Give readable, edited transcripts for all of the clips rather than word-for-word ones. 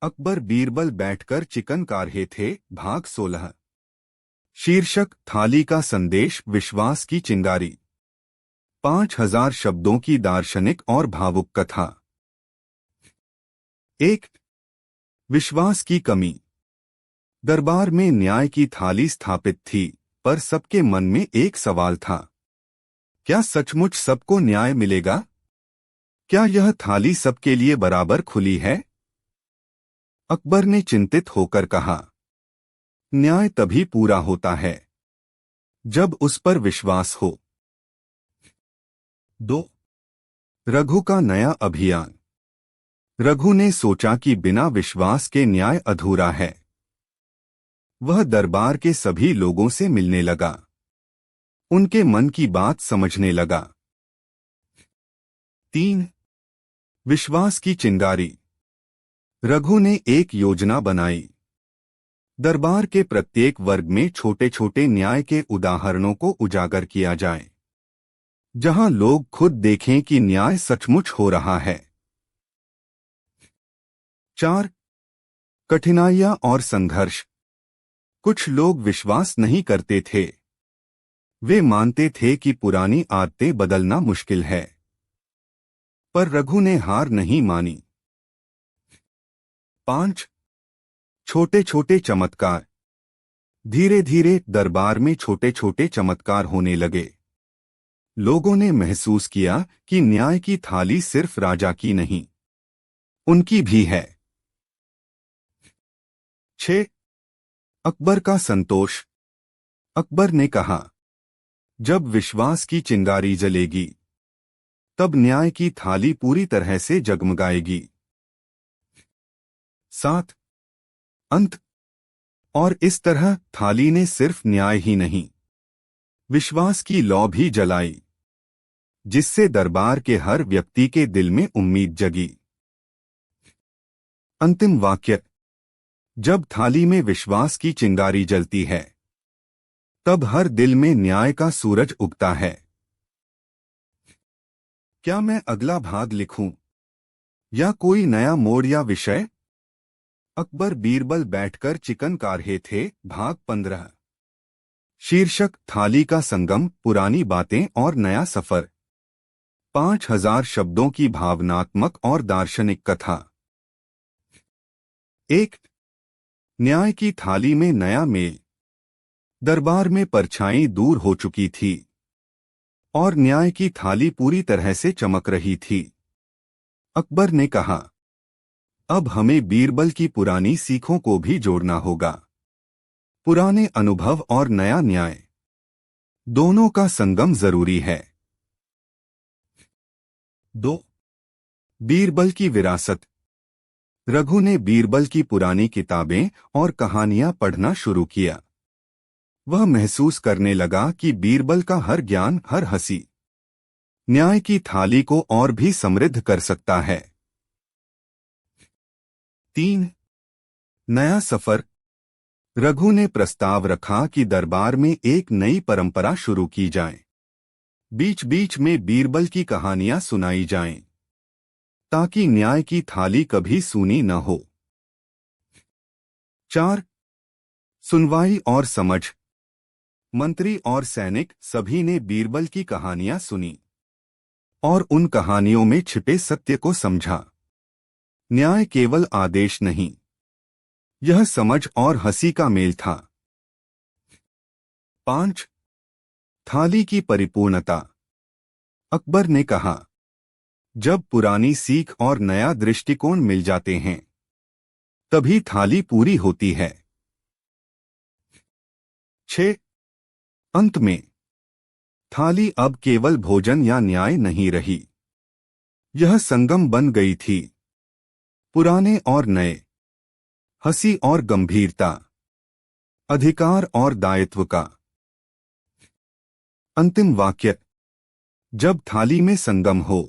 अकबर बीरबल बैठकर चिकन का रहे थे। भाग 16। शीर्षक थाली का संदेश, विश्वास की चिंगारी। 5000 शब्दों की दार्शनिक और भावुक कथा। 1। विश्वास की कमी। दरबार में न्याय की थाली स्थापित थी, पर सबके मन में एक सवाल था। क्या सचमुच सबको न्याय मिलेगा? क्या यह थाली सबके लिए बराबर खुली है? अकबर ने चिंतित होकर कहा, न्याय तभी पूरा होता है जब उस पर विश्वास हो। 2। रघु का नया अभियान। रघु ने सोचा कि बिना विश्वास के न्याय अधूरा है। वह दरबार के सभी लोगों से मिलने लगा, उनके मन की बात समझने लगा। 3। विश्वास की चिंगारी। रघु ने एक योजना बनाई। दरबार के प्रत्येक वर्ग में छोटे छोटे न्याय के उदाहरणों को उजागर किया जाए, जहां लोग खुद देखें कि न्याय सचमुच हो रहा है। 4। कठिनाइयां और संघर्ष। कुछ लोग विश्वास नहीं करते थे। वे मानते थे कि पुरानी आदतें बदलना मुश्किल है। पर रघु ने हार नहीं मानी। 5। छोटे छोटे चमत्कार। धीरे धीरे दरबार में छोटे छोटे चमत्कार होने लगे। लोगों ने महसूस किया कि न्याय की थाली सिर्फ राजा की नहीं, उनकी भी है। 6। अकबर का संतोष। अकबर ने कहा, जब विश्वास की चिंगारी जलेगी, तब न्याय की थाली पूरी तरह से जगमगाएगी। 7। अंत। और इस तरह थाली ने सिर्फ न्याय ही नहीं, विश्वास की लौ भी जलाई, जिससे दरबार के हर व्यक्ति के दिल में उम्मीद जगी। अंतिम वाक्य। जब थाली में विश्वास की चिंगारी जलती है, तब हर दिल में न्याय का सूरज उगता है। क्या मैं अगला भाग लिखूं या कोई नया मोड़ या विषय? अकबर बीरबल बैठकर चिकन का रहे थे। भाग 15। शीर्षक थाली का संगम, पुरानी बातें और नया सफर। 5000 शब्दों की भावनात्मक और दार्शनिक कथा। 1। न्याय की थाली में नया मेल। दरबार में परछाई दूर हो चुकी थी और न्याय की थाली पूरी तरह से चमक रही थी। अकबर ने कहा, अब हमें बीरबल की पुरानी सीखों को भी जोड़ना होगा। पुराने अनुभव और नया न्याय, दोनों का संगम जरूरी है। 2। बीरबल की विरासत। रघु ने बीरबल की पुरानी किताबें और कहानियां पढ़ना शुरू किया। वह महसूस करने लगा कि बीरबल का हर ज्ञान, हर हंसी, न्याय की थाली को और भी समृद्ध कर सकता है। 3। नया सफर। रघु ने प्रस्ताव रखा कि दरबार में एक नई परंपरा शुरू की जाए। बीच बीच में बीरबल की कहानियां सुनाई जाएं, ताकि न्याय की थाली कभी सूनी न हो। 4। सुनवाई और समझ। मंत्री और सैनिक सभी ने बीरबल की कहानियां सुनी और उन कहानियों में छिपे सत्य को समझा। न्याय केवल आदेश नहीं, यह समझ और हंसी का मेल था। 5। थाली की परिपूर्णता। अकबर ने कहा, जब पुरानी सीख और नया दृष्टिकोण मिल जाते हैं, तभी थाली पूरी होती है। 6। अंत में थाली अब केवल भोजन या न्याय नहीं रही, यह संगम बन गई थी। पुराने और नए, हंसी और गंभीरता, अधिकार और दायित्व का। अंतिम वाक्य। जब थाली में संगम हो,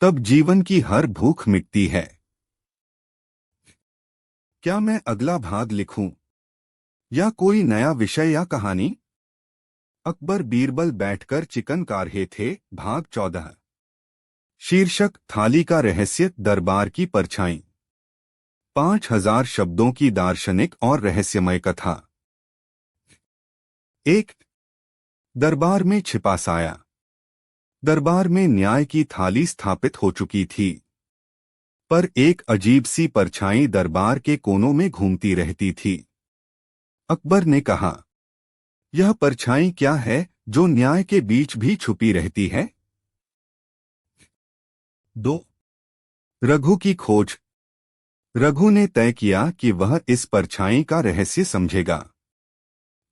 तब जीवन की हर भूख मिटती है। क्या मैं अगला भाग लिखूं या कोई नया विषय या कहानी? अकबर बीरबल बैठकर चिकन का रहे थे। भाग 14। शीर्षक थाली का रहस्य, दरबार की परछाई। 5000 शब्दों की दार्शनिक और रहस्यमय कथा। एक दरबार में छिपा साया। दरबार में न्याय की थाली स्थापित हो चुकी थी, पर एक अजीब सी परछाई दरबार के कोनों में घूमती रहती थी। अकबर ने कहा, यह परछाई क्या है जो न्याय के बीच भी छुपी रहती है? 2 रघु की खोज। रघु ने तय किया कि वह इस परछाई का रहस्य समझेगा।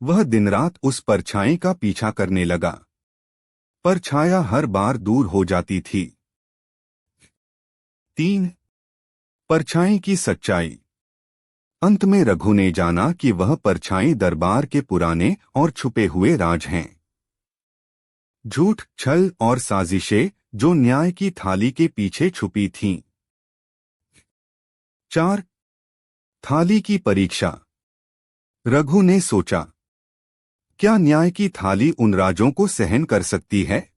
वह दिन रात उस परछाई का पीछा करने लगा। परछाया हर बार दूर हो जाती थी। 3 परछाई की सच्चाई। अंत में रघु ने जाना कि वह परछाई दरबार के पुराने और छुपे हुए राज हैं। झूठ, छल और साजिशें जो न्याय की थाली के पीछे छुपी थीं। 4 थाली की परीक्षा। रघु ने सोचा, क्या न्याय की थाली उन राजों को सहन कर सकती है,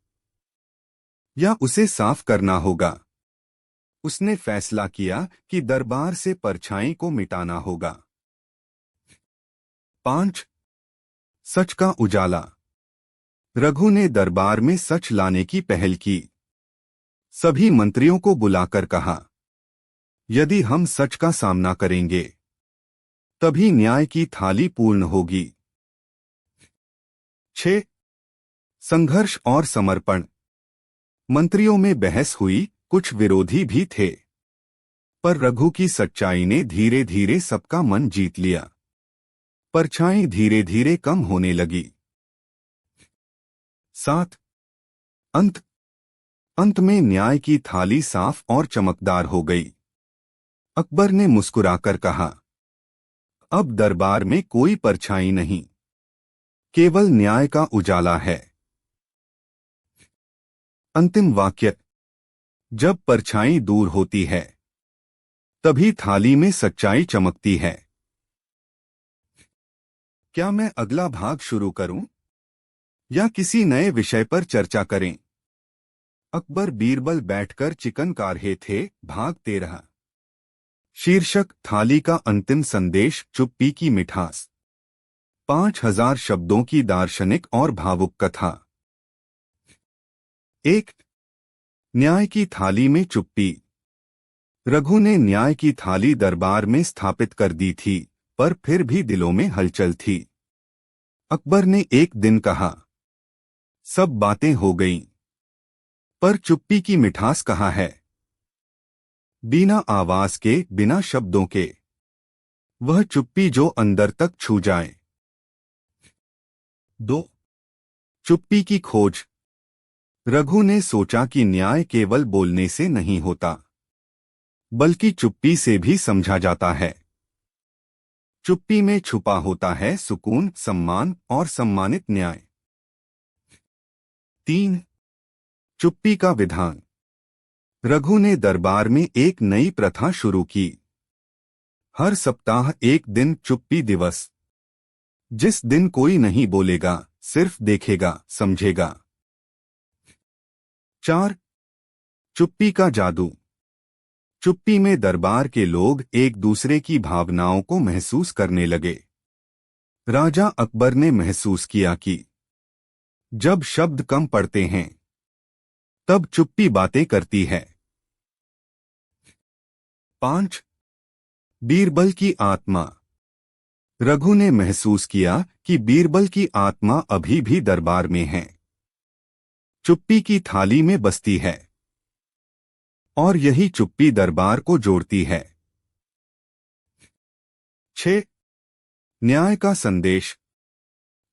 या उसे साफ करना होगा? उसने फैसला किया कि दरबार से परछाई को मिटाना होगा। 5 सच का उजाला। रघु ने दरबार में सच लाने की पहल की। सभी मंत्रियों को बुलाकर कहा, यदि हम सच का सामना करेंगे तभी न्याय की थाली पूर्ण होगी। 6 संघर्ष और समर्पण। मंत्रियों में बहस हुई, कुछ विरोधी भी थे, पर रघु की सच्चाई ने धीरे धीरे सबका मन जीत लिया। परछाई धीरे धीरे कम होने लगी। 7 अंत। अंत में न्याय की थाली साफ और चमकदार हो गई। अकबर ने मुस्कुराकर कहा, अब दरबार में कोई परछाई नहीं, केवल न्याय का उजाला है। अंतिम वाक्य। जब परछाई दूर होती है तभी थाली में सच्चाई चमकती है। क्या मैं अगला भाग शुरू करूं या किसी नए विषय पर चर्चा करें? अकबर बीरबल बैठकर चिकन का रहे थे। भाग 13। शीर्षक, थाली का अंतिम संदेश, चुप्पी की मिठास। 5000 शब्दों की दार्शनिक और भावुक कथा। 1 न्याय की थाली में चुप्पी। रघु ने न्याय की थाली दरबार में स्थापित कर दी थी, पर फिर भी दिलों में हलचल थी। अकबर ने एक दिन कहा, सब बातें हो गईं, पर चुप्पी की मिठास कहाँ है? बिना आवाज के, बिना शब्दों के, वह चुप्पी जो अंदर तक छू जाए। 2 चुप्पी की खोज। रघु ने सोचा कि न्याय केवल बोलने से नहीं होता, बल्कि चुप्पी से भी समझा जाता है। चुप्पी में छुपा होता है सुकून, सम्मान और सम्मानित न्याय। 3 चुप्पी का विधान। रघु ने दरबार में एक नई प्रथा शुरू की। हर सप्ताह एक दिन चुप्पी दिवस, जिस दिन कोई नहीं बोलेगा, सिर्फ देखेगा, समझेगा। 4 चुप्पी का जादू। चुप्पी में दरबार के लोग एक दूसरे की भावनाओं को महसूस करने लगे। राजा अकबर ने महसूस किया कि जब शब्द कम पड़ते हैं तब चुप्पी बातें करती है। 5 बीरबल की आत्मा। रघु ने महसूस किया कि बीरबल की आत्मा अभी भी दरबार में है, चुप्पी की थाली में बसती है, और यही चुप्पी दरबार को जोड़ती है। 6 न्याय का संदेश।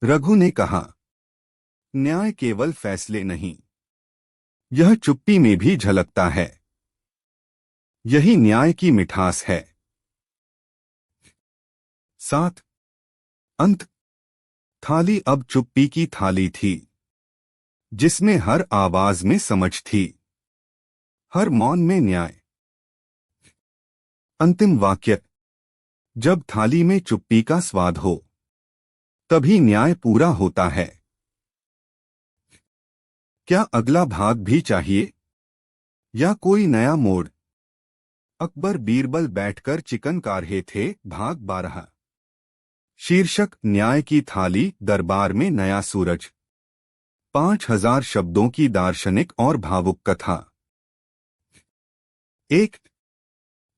रघु ने कहा, न्याय केवल फैसले नहीं, यह चुप्पी में भी झलकता है। यही न्याय की मिठास है। 7 अंत। थाली अब चुप्पी की थाली थी, जिसमें हर आवाज में समझ थी, हर मौन में न्याय। अंतिम वाक्य। जब थाली में चुप्पी का स्वाद हो तभी न्याय पूरा होता है। क्या अगला भाग भी चाहिए या कोई नया मोड़? अकबर बीरबल बैठकर चिकन का रहे थे। भाग 12। शीर्षक न्याय की थाली, दरबार में नया सूरज। 5000 शब्दों की दार्शनिक और भावुक कथा। 1।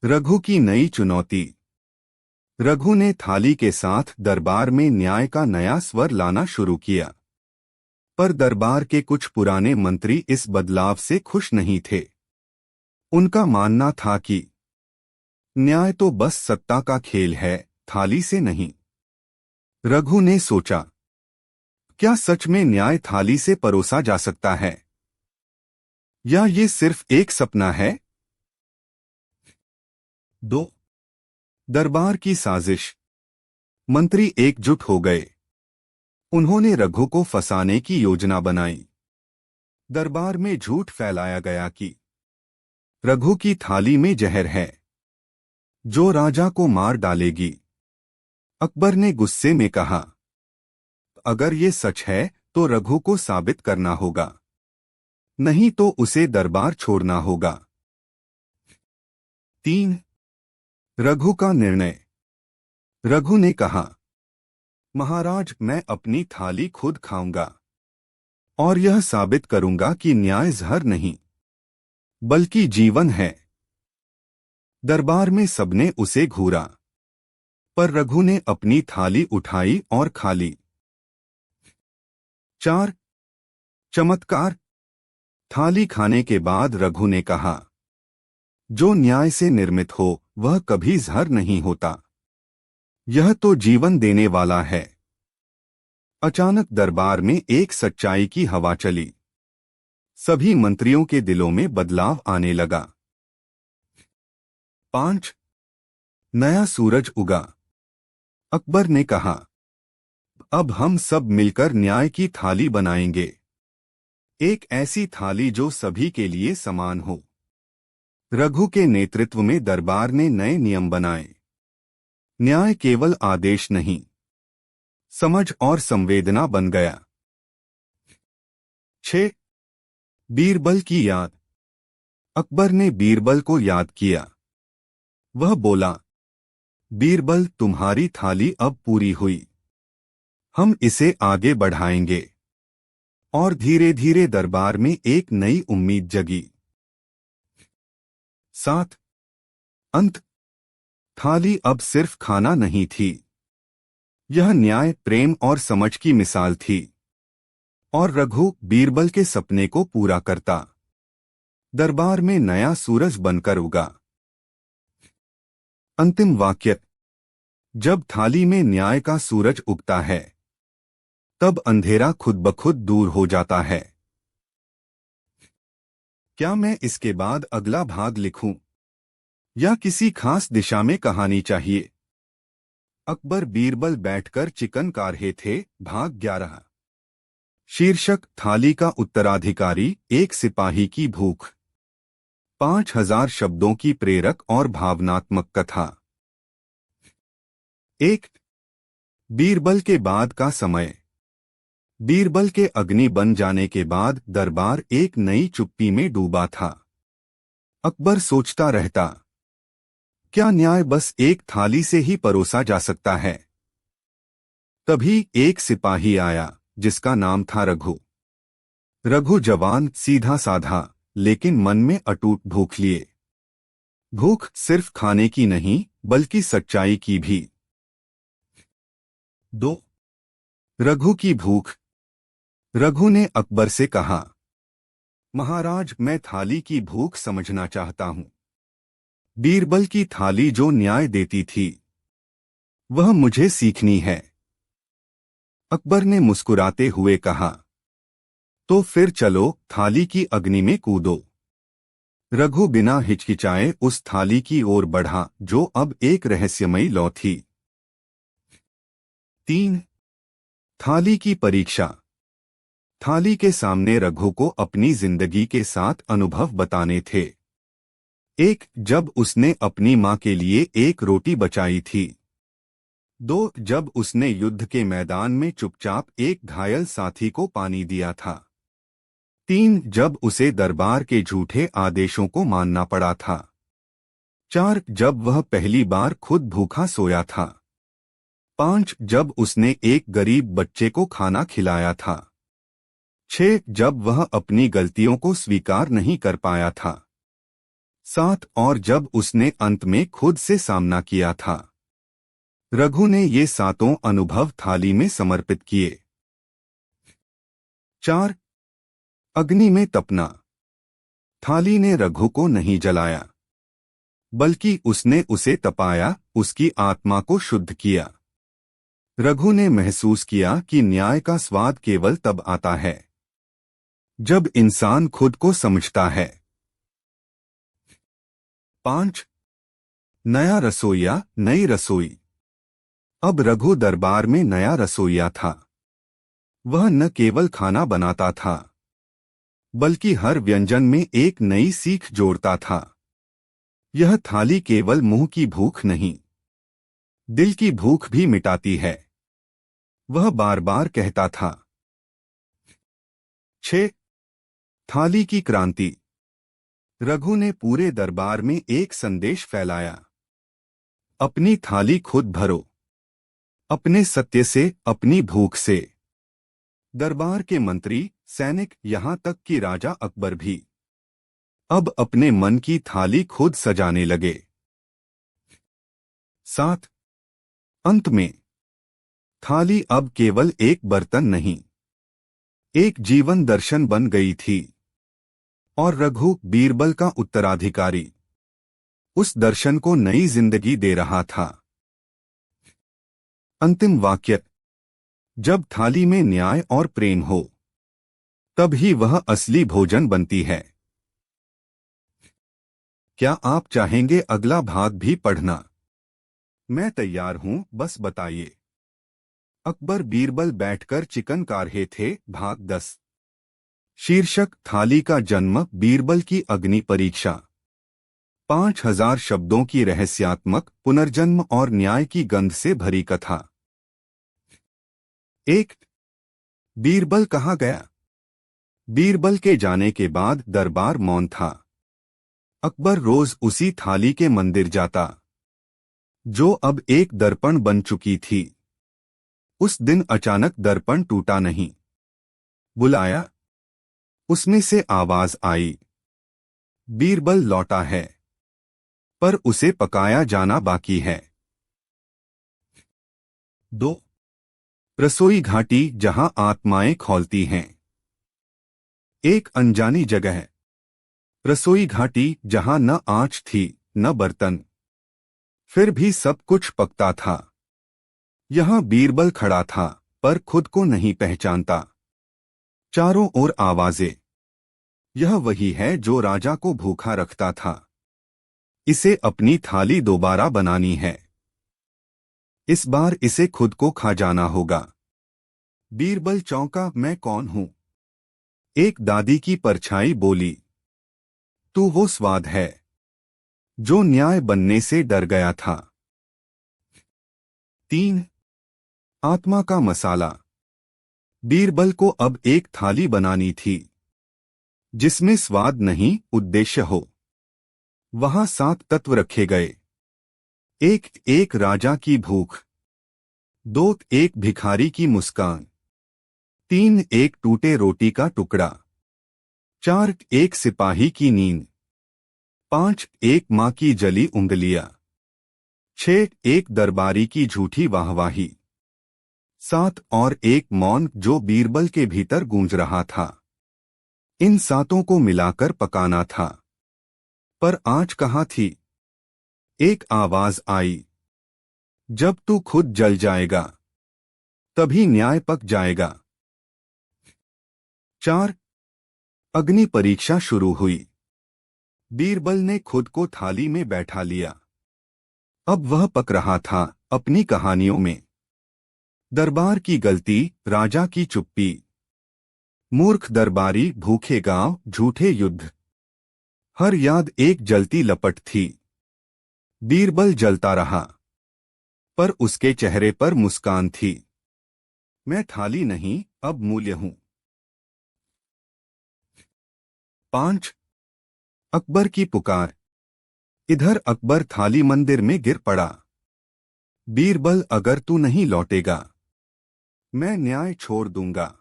रघु की नई चुनौती। रघु ने थाली के साथ दरबार में न्याय का नया स्वर लाना शुरू किया, पर दरबार के कुछ पुराने मंत्री इस बदलाव से खुश नहीं थे। उनका मानना था कि न्याय तो बस सत्ता का खेल है, थाली से नहीं। रघु ने सोचा, क्या सच में न्याय थाली से परोसा जा सकता है, या ये सिर्फ एक सपना है? 2। दरबार की साजिश। मंत्री एकजुट हो गए। उन्होंने रघु को फंसाने की योजना बनाई। दरबार में झूठ फैलाया गया कि रघु की थाली में जहर है, जो राजा को मार डालेगी। अकबर ने गुस्से में कहा, अगर ये सच है तो रघु को साबित करना होगा, नहीं तो उसे दरबार छोड़ना होगा। 3। रघु का निर्णय। रघु ने कहा, महाराज, मैं अपनी थाली खुद खाऊंगा और यह साबित करूंगा कि न्याय जहर नहीं बल्कि जीवन है। दरबार में सबने उसे घूरा, पर रघु ने अपनी थाली उठाई और खा ली। 4। चमत्कार। थाली खाने के बाद रघु ने कहा, जो न्याय से निर्मित हो वह कभी जहर नहीं होता, यह तो जीवन देने वाला है। अचानक दरबार में एक सच्चाई की हवा चली। सभी मंत्रियों के दिलों में बदलाव आने लगा। 5। नया सूरज उगा। अकबर ने कहा, अब हम सब मिलकर न्याय की थाली बनाएंगे, एक ऐसी थाली जो सभी के लिए समान हो। रघु के नेतृत्व में दरबार ने नए नियम बनाए। न्याय केवल आदेश नहीं, समझ और संवेदना बन गया। 6। बीरबल की याद। अकबर ने बीरबल को याद किया। वह बोला, बीरबल, तुम्हारी थाली अब पूरी हुई, हम इसे आगे बढ़ाएंगे। और धीरे धीरे दरबार में एक नई उम्मीद जगी। 7। अंत। थाली अब सिर्फ खाना नहीं थी, यह न्याय, प्रेम और समझ की मिसाल थी। और रघु बीरबल के सपने को पूरा करता। दरबार में नया सूरज बनकर उगा। अंतिम वाक्य। जब थाली में न्याय का सूरज उगता है, तब अंधेरा खुद ब खुद दूर हो जाता है। क्या मैं इसके बाद अगला भाग लिखूं, या किसी खास दिशा में कहानी चाहिए? अकबर बीरबल बैठकर चिकन का रहे थे। भाग 11। शीर्षक थाली का उत्तराधिकारी, एक सिपाही की भूख। 5000 शब्दों की प्रेरक और भावनात्मक कथा। 1। बीरबल के बाद का समय। बीरबल के अग्नि बन जाने के बाद दरबार एक नई चुप्पी में डूबा था। अकबर सोचता रहता, क्या न्याय बस एक थाली से ही परोसा जा सकता है? तभी एक सिपाही आया जिसका नाम था रघु। रघु जवान, सीधा साधा, लेकिन मन में अटूट भूख लिए। भूख सिर्फ खाने की नहीं बल्कि सच्चाई की भी। 2। रघु की भूख। रघु ने अकबर से कहा, महाराज, मैं थाली की भूख समझना चाहता हूं। बीरबल की थाली जो न्याय देती थी, वह मुझे सीखनी है। अकबर ने मुस्कुराते हुए कहा, तो फिर चलो थाली की अग्नि में कूदो। रघु बिना हिचकिचाए उस थाली की ओर बढ़ा जो अब एक रहस्यमयी लौ थी। 3। थाली की परीक्षा। थाली के सामने रघु को अपनी जिंदगी के 7 अनुभव बताने थे। 1। जब उसने अपनी मां के लिए एक रोटी बचाई थी। 2। जब उसने युद्ध के मैदान में चुपचाप एक घायल साथी को पानी दिया था। 3। जब उसे दरबार के झूठे आदेशों को मानना पड़ा था। 4. जब वह पहली बार खुद भूखा सोया था। 5. जब उसने एक गरीब बच्चे को खाना खिलाया था। 6. जब वह अपनी गलतियों को स्वीकार नहीं कर पाया था। 7. और जब उसने अंत में खुद से सामना किया था। रघु ने ये सातों अनुभव थाली में समर्पित किए। 4. अग्नि में तपना। थाली ने रघु को नहीं जलाया, बल्कि उसने उसे तपाया, उसकी आत्मा को शुद्ध किया। रघु ने महसूस किया कि न्याय का स्वाद केवल तब आता है जब इंसान खुद को समझता है। 5. नया रसोइया, नई रसोई। अब रघु दरबार में नया रसोइया था। वह न केवल खाना बनाता था, बल्कि हर व्यंजन में एक नई सीख जोड़ता था। यह थाली केवल मुंह की भूख नहीं, दिल की भूख भी मिटाती है, वह बार बार कहता था। 6. थाली की क्रांति। रघु ने पूरे दरबार में एक संदेश फैलाया। अपनी थाली खुद भरो, अपने सत्य से, अपनी भूख से। दरबार के मंत्री, सैनिक, यहां तक कि राजा अकबर भी अब अपने मन की थाली खुद सजाने लगे। 7. अंत में थाली अब केवल एक बर्तन नहीं, एक जीवन दर्शन बन गई थी। और रघु, बीरबल का उत्तराधिकारी, उस दर्शन को नई जिंदगी दे रहा था। अंतिम वाक्य। जब थाली में न्याय और प्रेम हो, तब ही वह असली भोजन बनती है। क्या आप चाहेंगे अगला भाग भी पढ़ना? मैं तैयार हूं, बस बताइए। अकबर बीरबल बैठकर चिकन का रहे थे, भाग 10। शीर्षक, थाली का जन्म, बीरबल की अग्नि परीक्षा। 5000 शब्दों की रहस्यात्मक पुनर्जन्म और न्याय की गंध से भरी कथा। 1. बीरबल कहाँ गया? बीरबल के जाने के बाद दरबार मौन था। अकबर रोज उसी थाली के मंदिर जाता, जो अब एक दर्पण बन चुकी थी। उस दिन अचानक दर्पण टूटा नहीं। बुलाया। उसमें से आवाज आई, बीरबल लौटा है, पर उसे पकाया जाना बाकी है। 2. रसोई घाटी, जहां आत्माएं खौलती हैं। एक अनजानी जगह, रसोई घाटी, जहां न आंच थी, न बर्तन, फिर भी सब कुछ पकता था। यहां बीरबल खड़ा था, पर खुद को नहीं पहचानता। चारों ओर आवाजें। यह वही है जो राजा को भूखा रखता था। इसे अपनी थाली दोबारा बनानी है। इस बार इसे खुद को खा जाना होगा। बीरबल चौंका, मैं कौन हूं? एक दादी की परछाई बोली, तू वो स्वाद है जो न्याय बनने से डर गया था। 3. आत्मा का मसाला। बीरबल को अब एक थाली बनानी थी, जिसमें स्वाद नहीं, उद्देश्य हो। वहां 7 तत्व रखे गए। 1. एक राजा की भूख। 2. एक भिखारी की मुस्कान। 3. एक टूटे रोटी का टुकड़ा। 4. एक सिपाही की नींद। 5. एक मां की जली उंगलियां। 6. एक दरबारी की झूठी वाहवाही। 7. और एक मौन जो बीरबल के भीतर गूंज रहा था। इन सातों को मिलाकर पकाना था। पर आंच कहाँ थी? एक आवाज आई, जब तू खुद जल जाएगा, तभी न्याय पक जाएगा। 4. अग्नि परीक्षा शुरू हुई। बीरबल ने खुद को थाली में बैठा लिया। अब वह पक रहा था, अपनी कहानियों में। दरबार की गलती, राजा की चुप्पी, मूर्ख दरबारी, भूखे गांव, झूठे युद्ध। हर याद एक जलती लपट थी। बीरबल जलता रहा, पर उसके चेहरे पर मुस्कान थी। मैं थाली नहीं, अब मूल्य हूं। 5. अकबर की पुकार। इधर अकबर थाली मंदिर में गिर पड़ा। बीरबल, अगर तू नहीं लौटेगा मैं न्याय छोड़ दूंगा।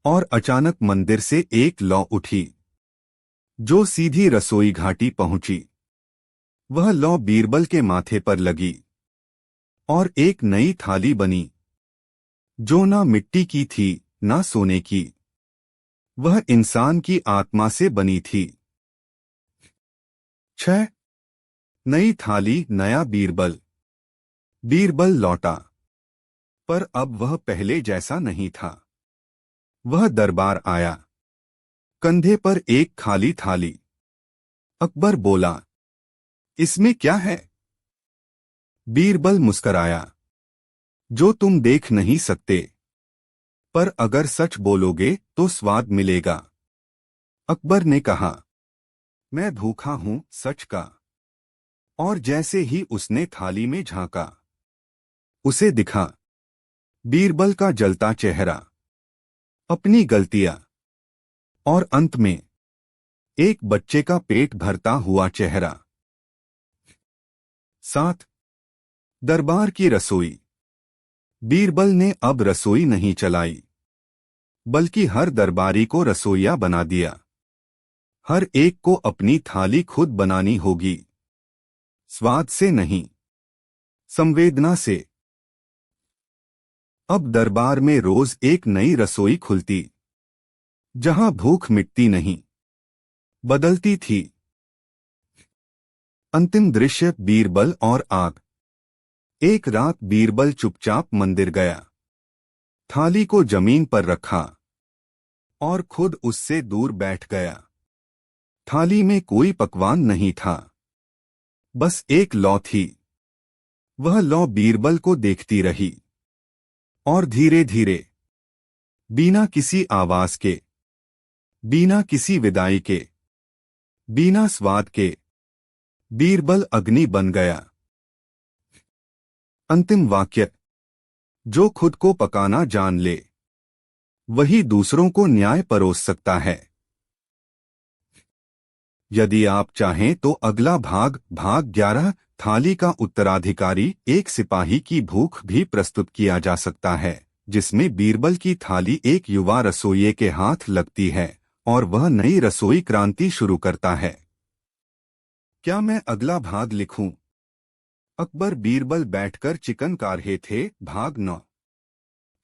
और अचानक मंदिर से एक लौ उठी जो सीधी रसोई घाटी पहुंची। वह लौ बीरबल के माथे पर लगी और एक नई थाली बनी जो ना मिट्टी की थी ना सोने की। वह इंसान की आत्मा से बनी थी। 6 नई थाली, नया बीरबल। बीरबल लौटा, पर अब वह पहले जैसा नहीं था। वह दरबार आया, कंधे पर एक खाली थाली। अकबर बोला, इसमें क्या है? बीरबल मुस्कराया, जो तुम देख नहीं सकते, पर अगर सच बोलोगे तो स्वाद मिलेगा। अकबर ने कहा, मैं भूखा हूं सच का। और जैसे ही उसने थाली में झांका, उसे दिखा बीरबल का जलता चेहरा, अपनी गलतियां और अंत में एक बच्चे का पेट भरता हुआ चेहरा। 7 दरबार की रसोई। बीरबल ने अब रसोई नहीं चलाई, बल्कि हर दरबारी को रसोइया बना दिया। हर एक को अपनी थाली खुद बनानी होगी, स्वाद से नहीं, संवेदना से। अब दरबार में रोज एक नई रसोई खुलती, जहां भूख मिटती नहीं, बदलती थी। अंतिम दृश्य, बीरबल और आग। एक रात बीरबल चुपचाप मंदिर गया, थाली को जमीन पर रखा और खुद उससे दूर बैठ गया। थाली में कोई पकवान नहीं था, बस एक लौ थी। वह लौ बीरबल को देखती रही और धीरे धीरे, बिना किसी आवाज के, बिना किसी विदाई के, बिना स्वाद के, बीरबल अग्नि बन गया। अंतिम वाक्य, जो खुद को पकाना जान ले, वही दूसरों को न्याय परोस सकता है। यदि आप चाहें तो अगला भाग 11 थाली का उत्तराधिकारी, एक सिपाही की भूख भी प्रस्तुत किया जा सकता है, जिसमें बीरबल की थाली एक युवा रसोइये के हाथ लगती है और वह नई रसोई क्रांति शुरू करता है। क्या मैं अगला भाग लिखूं? अकबर बीरबल बैठकर चिकन का रहे थे, भाग 9।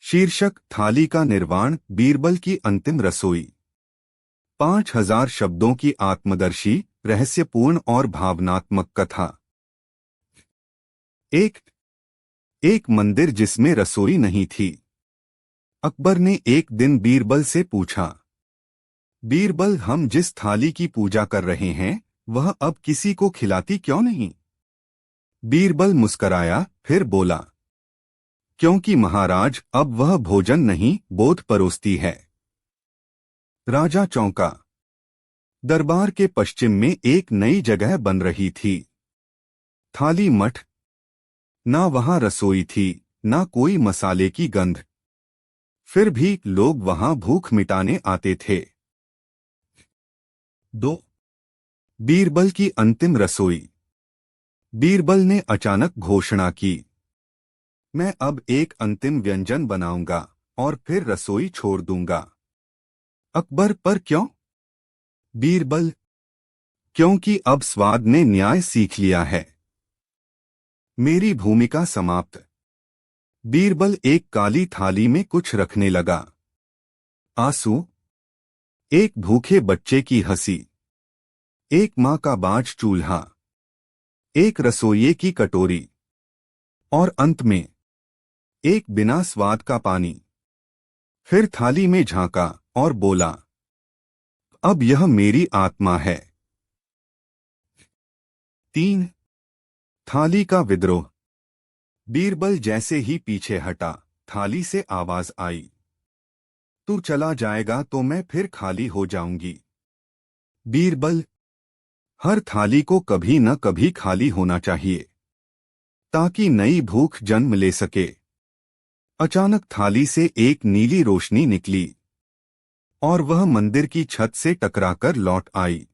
शीर्षक, थाली का निर्वाण, बीरबल की अंतिम रसोई। 5000 शब्दों की आत्मदर्शी, रहस्यपूर्ण और भावनात्मक कथा। एक मंदिर जिसमें रसोई नहीं थी। अकबर ने एक दिन बीरबल से पूछा, बीरबल, हम जिस थाली की पूजा कर रहे हैं वह अब किसी को खिलाती क्यों नहीं? बीरबल मुस्कराया, फिर बोला, क्योंकि महाराज, अब वह भोजन नहीं, बोध परोसती है। राजा चौंका। दरबार के पश्चिम में एक नई जगह बन रही थी, थाली मठ। ना वहां रसोई थी, ना कोई मसाले की गंध। फिर भी लोग वहां भूख मिटाने आते थे। 2 बीरबल की अंतिम रसोई। बीरबल ने अचानक घोषणा की, मैं अब एक अंतिम व्यंजन बनाऊंगा और फिर रसोई छोड़ दूंगा। अकबर, पर क्यों? बीरबल, क्योंकि अब स्वाद ने न्याय सीख लिया है। मेरी भूमिका समाप्त। बीरबल एक काली थाली में कुछ रखने लगा। आंसू, एक भूखे बच्चे की हंसी, एक मां का बांझ चूल्हा, एक रसोइये की कटोरी, और अंत में एक बिना स्वाद का पानी। फिर थाली में झांका और बोला, अब यह मेरी आत्मा है। 3 थाली का विद्रोह। बीरबल जैसे ही पीछे हटा, थाली से आवाज आई, तू चला जाएगा तो मैं फिर खाली हो जाऊंगी। बीरबल, हर थाली को कभी न कभी खाली होना चाहिए, ताकि नई भूख जन्म ले सके। अचानक थाली से एक नीली रोशनी निकली और वह मंदिर की छत से टकराकर लौट आई।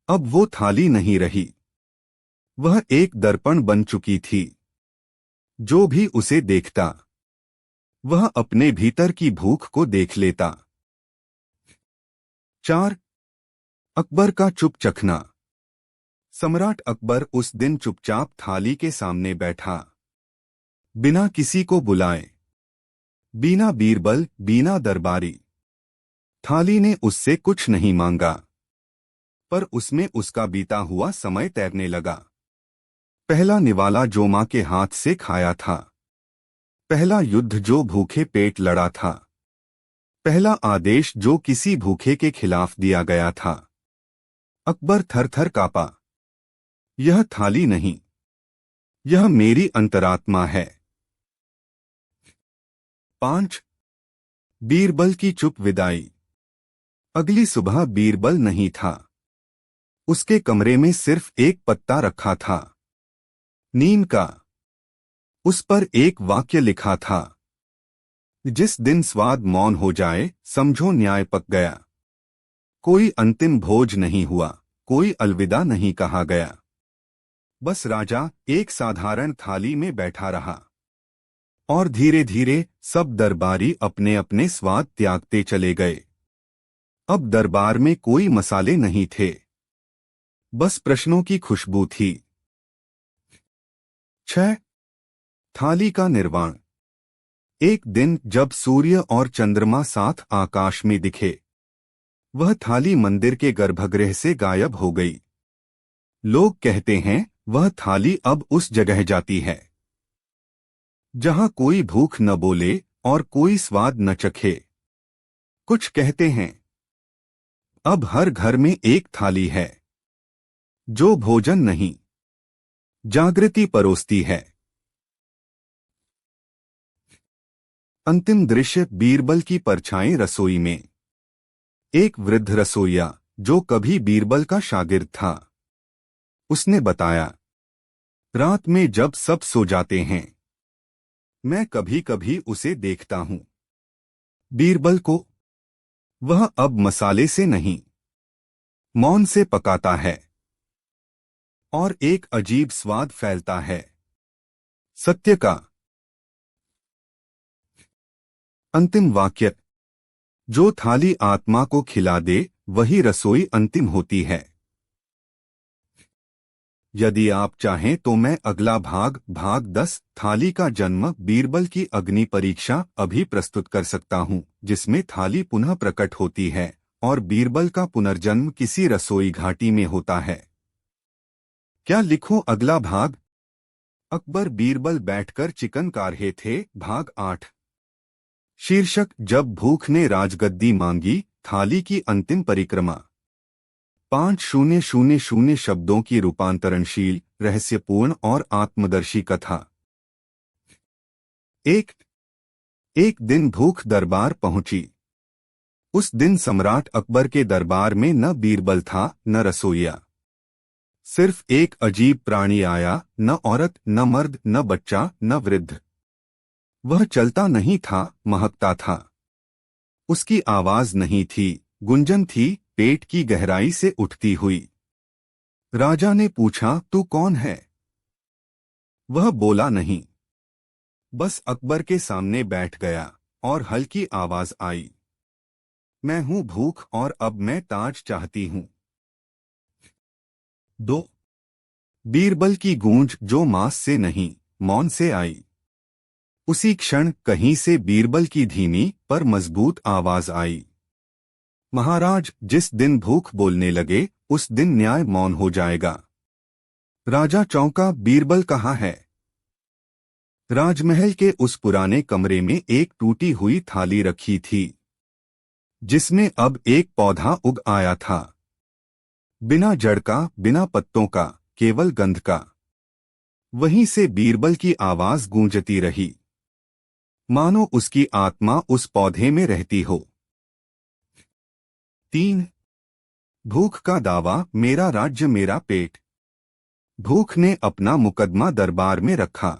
अब वो थाली नहीं रही, वह एक दर्पण बन चुकी थी। जो भी उसे देखता वह अपने भीतर की भूख को देख लेता। 4. अकबर का चुप चखना। सम्राट अकबर उस दिन चुपचाप थाली के सामने बैठा, बिना किसी को बुलाए, बिना बीरबल, बिना दरबारी। थाली ने उससे कुछ नहीं मांगा, पर उसमें उसका बीता हुआ समय तैरने लगा। पहला निवाला जो मां के हाथ से खाया था, पहला युद्ध जो भूखे पेट लड़ा था, पहला आदेश जो किसी भूखे के खिलाफ दिया गया था। अकबर थर थर कांपा। यह थाली नहीं, यह मेरी अंतरात्मा है। 5. बीरबल की चुप विदाई। अगली सुबह बीरबल नहीं था। उसके कमरे में सिर्फ एक पत्ता रखा था, नीम का। उस पर एक वाक्य लिखा था, जिस दिन स्वाद मौन हो जाए समझो न्याय पक गया। कोई अंतिम भोज नहीं हुआ, कोई अलविदा नहीं कहा गया। बस राजा एक साधारण थाली में बैठा रहा, और धीरे धीरे सब दरबारी अपने अपने स्वाद त्यागते चले गए। अब दरबार में कोई मसाले नहीं थे, बस प्रश्नों की खुशबू थी। 6. थाली का निर्वाण। एक दिन जब सूर्य और चंद्रमा साथ आकाश में दिखे, वह थाली मंदिर के गर्भगृह से गायब हो गई। लोग कहते हैं वह थाली अब उस जगह जाती है जहां कोई भूख न बोले और कोई स्वाद न चखे। कुछ कहते हैं अब हर घर में एक थाली है, जो भोजन नहीं, जागृति परोसती है। अंतिम दृश्य बीरबल की परछाई रसोई में। एक वृद्ध रसोइया जो कभी बीरबल का शागिर्द था, उसने बताया, रात में जब सब सो जाते हैं मैं कभी कभी उसे देखता हूं, बीरबल को। वह अब मसाले से नहीं, मौन से पकाता है, और एक अजीब स्वाद फैलता है, सत्य का। अंतिम वाक्य। जो थाली आत्मा को खिला दे वही रसोई अंतिम होती है। यदि आप चाहें तो मैं अगला भाग 10 थाली का जन्म बीरबल की अग्नि परीक्षा अभी प्रस्तुत कर सकता हूं, जिसमें थाली पुनः प्रकट होती है और बीरबल का पुनर्जन्म किसी रसोई घाटी में होता है। क्या लिखूं अगला भाग? अकबर बीरबल बैठकर चिकन का रहे थे, भाग 8। शीर्षक, जब भूख ने राजगद्दी मांगी, थाली की अंतिम परिक्रमा। 5000 शब्दों की रूपांतरणशील, रहस्यपूर्ण और आत्मदर्शी कथा। एक दिन भूख दरबार पहुंची। उस दिन सम्राट अकबर के दरबार में न बीरबल था न रसोइया। सिर्फ एक अजीब प्राणी आया, न औरत, न मर्द, न बच्चा, न वृद्ध। वह चलता नहीं था, महकता था। उसकी आवाज नहीं थी, गुंजन थी, पेट की गहराई से उठती हुई। राजा ने पूछा, तू कौन है? वह बोला नहीं, बस अकबर के सामने बैठ गया और हल्की आवाज आई, मैं हूं भूख और अब मैं ताज चाहती हूं। 2. बीरबल की गूंज जो मांस से नहीं, मौन से आई। उसी क्षण कहीं से बीरबल की धीमी पर मजबूत आवाज आई, महाराज, जिस दिन भूख बोलने लगे उस दिन न्याय मौन हो जाएगा। राजा चौंका, बीरबल कहाँ है? राजमहल के उस पुराने कमरे में एक टूटी हुई थाली रखी थी, जिसमें अब एक पौधा उग आया था, बिना जड़ का, बिना पत्तों का, केवल गंध का। वहीं से बीरबल की आवाज गूंजती रही, मानो उसकी आत्मा उस पौधे में रहती हो। 3. भूख का दावा, मेरा राज्य मेरा पेट। भूख ने अपना मुकदमा दरबार में रखा।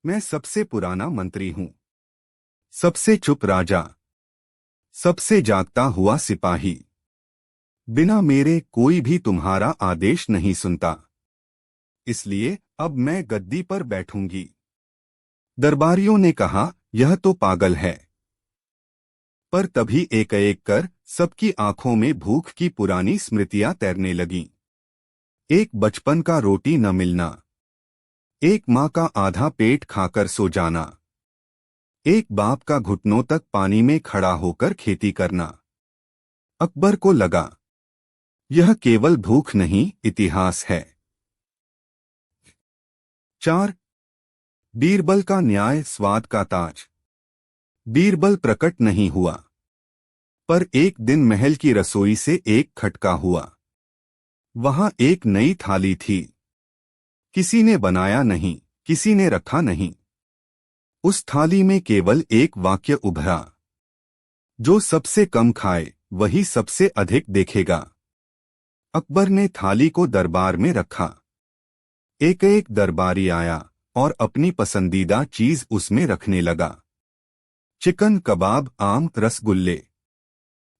मैं सबसे पुराना मंत्री हूं, सबसे चुप राजा, सबसे जागता हुआ सिपाही। बिना मेरे कोई भी तुम्हारा आदेश नहीं सुनता। इसलिए अब मैं गद्दी पर बैठूंगी। दरबारियों ने कहा, यह तो पागल है। पर तभी एक एक कर सबकी आंखों में भूख की पुरानी स्मृतियां तैरने लगीं। एक बचपन का रोटी न मिलना, एक माँ का आधा पेट खाकर सो जाना, एक बाप का घुटनों तक पानी में खड़ा होकर खेती करना। अकबर को लगा, यह केवल भूख नहीं, इतिहास है। 4. बीरबल का न्याय, स्वाद का ताज। बीरबल प्रकट नहीं हुआ, पर एक दिन महल की रसोई से एक खटका हुआ। वहां एक नई थाली थी। किसी ने बनाया नहीं, किसी ने रखा नहीं। उस थाली में केवल एक वाक्य उभरा, जो सबसे कम खाए वही सबसे अधिक देखेगा। अकबर ने थाली को दरबार में रखा। एक एक दरबारी आया और अपनी पसंदीदा चीज उसमें रखने लगा। चिकन, कबाब, आम, रसगुल्ले।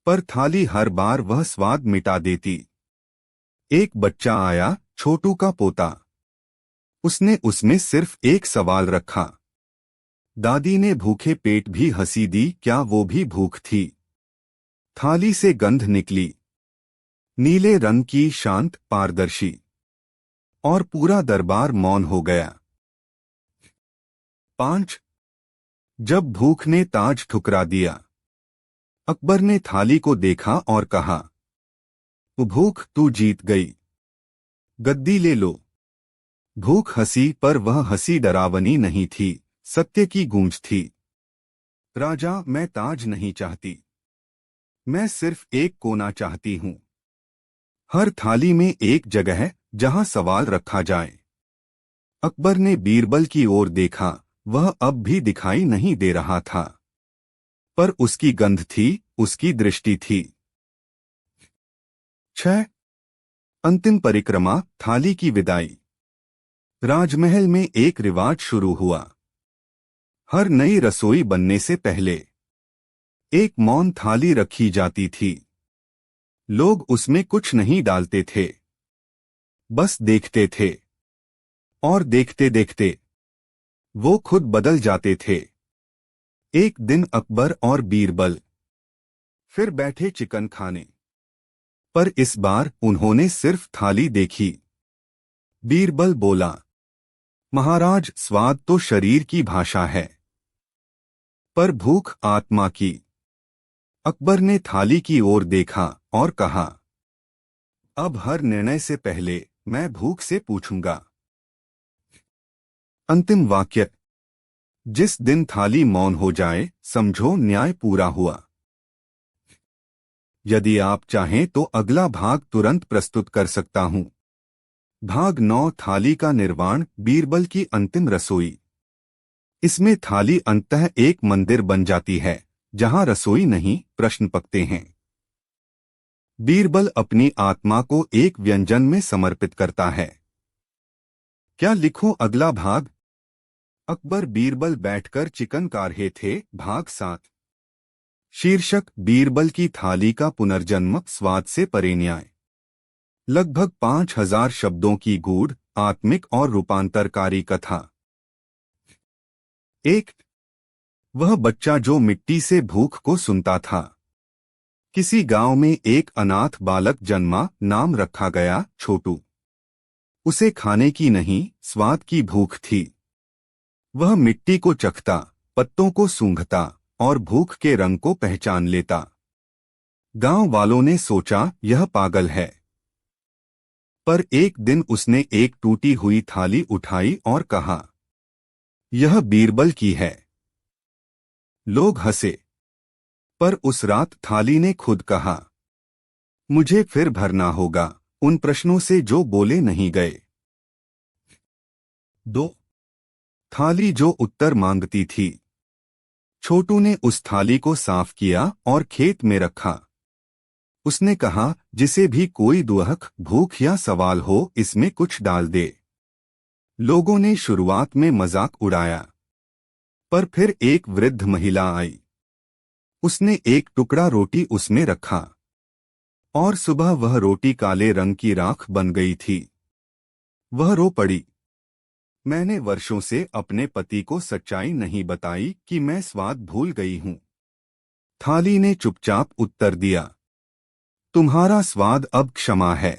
पर थाली हर बार वह स्वाद मिटा देती। एक बच्चा आया, छोटू का पोता। उसने उसमें सिर्फ एक सवाल रखा। दादी ने भूखे पेट भी हंसी दी, क्या वो भी भूख थी? थाली से गंध निकली, नीले रंग की, शांत, पारदर्शी। और पूरा दरबार मौन हो गया। 5. जब भूख ने ताज ठुकरा दिया। अकबर ने थाली को देखा और कहा, भूख, तू जीत गई। गद्दी ले लो। भूख हंसी, पर वह हंसी डरावनी नहीं थी, सत्य की गूंज थी। राजा, मैं ताज नहीं चाहती, मैं सिर्फ एक कोना चाहती हूं। हर थाली में एक जगह है जहां सवाल रखा जाए। अकबर ने बीरबल की ओर देखा, वह अब भी दिखाई नहीं दे रहा था, पर उसकी गंध थी, उसकी दृष्टि थी। 6. अंतिम परिक्रमा, थाली की विदाई। राजमहल में एक रिवाज शुरू हुआ। हर नई रसोई बनने से पहले एक मौन थाली रखी जाती थी। लोग उसमें कुछ नहीं डालते थे, बस देखते थे। और देखते देखते वो खुद बदल जाते थे। एक दिन अकबर और बीरबल फिर बैठे चिकन खाने, पर इस बार उन्होंने सिर्फ थाली देखी। बीरबल बोला, महाराज, स्वाद तो शरीर की भाषा है, पर भूख आत्मा की। अकबर ने थाली की ओर देखा और कहा, अब हर निर्णय से पहले मैं भूख से पूछूंगा। अंतिम वाक्य, जिस दिन थाली मौन हो जाए, समझो न्याय पूरा हुआ। यदि आप चाहें तो अगला भाग तुरंत प्रस्तुत कर सकता हूं। भाग 9, थाली का निर्माण, बीरबल की अंतिम रसोई। इसमें थाली अंततः एक मंदिर बन जाती है, जहां रसोई नहीं, प्रश्न पकते हैं। बीरबल अपनी आत्मा को एक व्यंजन में समर्पित करता है। क्या लिखूं अगला भाग? अकबर बीरबल बैठकर चिकन खा रहे थे, भाग 7। शीर्षक, बीरबल की थाली का पुनर्जन्म, स्वाद से परे न्याय। लगभग 5000 शब्दों की गूढ़, आत्मिक और रूपांतरकारी कथा। 1. वह बच्चा जो मिट्टी से भूख को सुनता था। किसी गांव में एक अनाथ बालक जन्मा, नाम रखा गया छोटू। उसे खाने की नहीं, स्वाद की भूख थी। वह मिट्टी को चखता, पत्तों को सूंघता और भूख के रंग को पहचान लेता। गांव वालों ने सोचा, यह पागल है। पर एक दिन उसने एक टूटी हुई थाली उठाई और कहा, यह बीरबल की है। लोग हंसे, पर उस रात थाली ने खुद कहा, मुझे फिर भरना होगा उन प्रश्नों से जो बोले नहीं गए। 2. थाली जो उत्तर मांगती थी। छोटू ने उस थाली को साफ किया और खेत में रखा। उसने कहा, जिसे भी कोई दुअख, भूख या सवाल हो, इसमें कुछ डाल दे। लोगों ने शुरुआत में मजाक उड़ाया, पर फिर एक वृद्ध महिला आई। उसने एक टुकड़ा रोटी उसमें रखा, और सुबह वह रोटी काले रंग की राख बन गई थी। वह रो पड़ी। मैंने वर्षों से अपने पति को सच्चाई नहीं बताई कि मैं स्वाद भूल गई हूं। थाली ने चुपचाप उत्तर दिया, तुम्हारा स्वाद अब क्षमा है।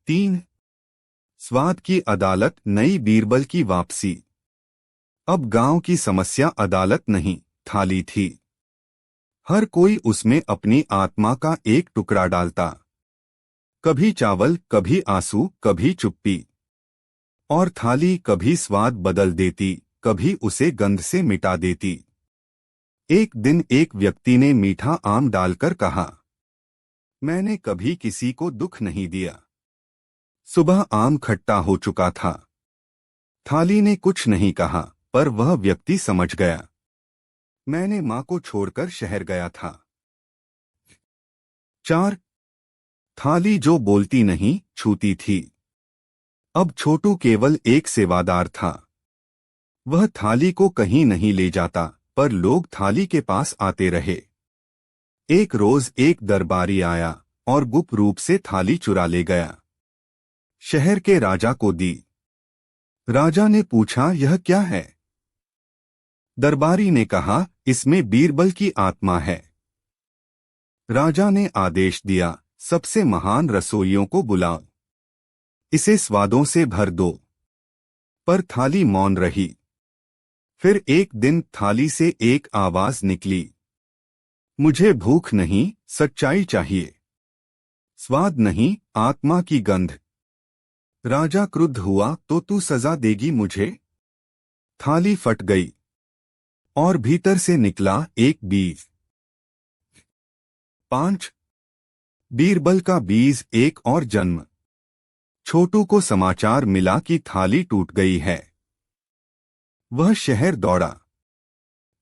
3। स्वाद की अदालत, नई बीरबल की वापसी। अब गांव की समस्या अदालत नहीं, थाली थी। हर कोई उसमें अपनी आत्मा का एक टुकड़ा डालता। कभी चावल, कभी आंसू, कभी चुप्पी। और थाली कभी स्वाद बदल देती, कभी उसे गंध से मिटा देती। एक दिन एक व्यक्ति ने मीठा आम डालकर कहा, मैंने कभी किसी को दुख नहीं दिया। सुबह आम खट्टा हो चुका था। थाली ने कुछ नहीं कहा, पर वह व्यक्ति समझ गया। मैंने मां को छोड़कर शहर गया था। 4। थाली जो बोलती नहीं, छूती थी। अब छोटू केवल एक सेवादार था। वह थाली को कहीं नहीं ले जाता, पर लोग थाली के पास आते रहे। एक रोज एक दरबारी आया और गुप्त रूप से थाली चुरा ले गया। शहर के राजा को दी। राजा ने पूछा, यह क्या है? दरबारी ने कहा, इसमें बीरबल की आत्मा है। राजा ने आदेश दिया, सबसे महान रसोइयों को बुलाओ, इसे स्वादों से भर दो। पर थाली मौन रही। फिर एक दिन थाली से एक आवाज निकली, मुझे भूख नहीं, सच्चाई चाहिए। स्वाद नहीं, आत्मा की गंध। राजा क्रुद्ध हुआ, तो तू सजा देगी मुझे? थाली फट गई और भीतर से निकला एक बीज। 5। बीरबल का बीज, एक और जन्म। छोटू को समाचार मिला कि थाली टूट गई है। वह शहर दौड़ा।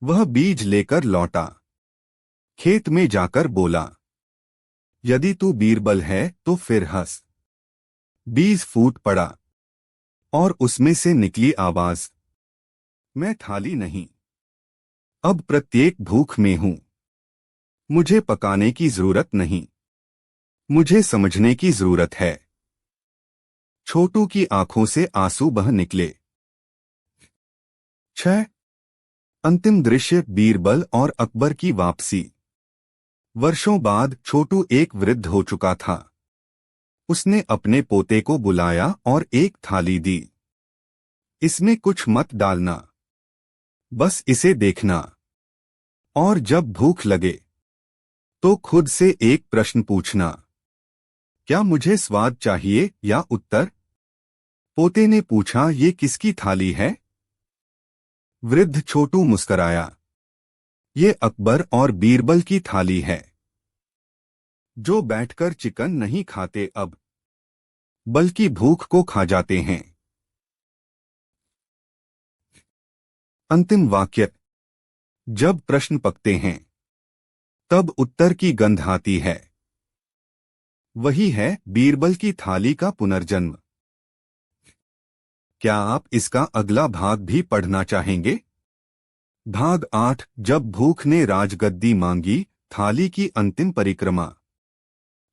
वह बीज लेकर लौटा। खेत में जाकर बोला, यदि तू बीरबल है तो फिर हंस। बीज फूट पड़ा और उसमें से निकली आवाज, मैं थाली नहीं, अब प्रत्येक भूख में हूं। मुझे पकाने की जरूरत नहीं, मुझे समझने की जरूरत है। छोटू की आंखों से आंसू बह निकले। 6। अंतिम दृश्य, बीरबल और अकबर की वापसी। वर्षों बाद छोटू एक वृद्ध हो चुका था। उसने अपने पोते को बुलाया और एक थाली दी। इसमें कुछ मत डालना, बस इसे देखना। और जब भूख लगे तो खुद से एक प्रश्न पूछना, क्या मुझे स्वाद चाहिए या उत्तर? पोते ने पूछा, ये किसकी थाली है? वृद्ध छोटू मुस्कराया, ये अकबर और बीरबल की थाली है, जो बैठकर चिकन नहीं खाते अब, बल्कि भूख को खा जाते हैं। अंतिम वाक्य, जब प्रश्न पकते हैं तब उत्तर की गंध आती है। वही है बीरबल की थाली का पुनर्जन्म। क्या आप इसका अगला भाग भी पढ़ना चाहेंगे? भाग 8, जब भूख ने राजगद्दी मांगी, थाली की अंतिम परिक्रमा।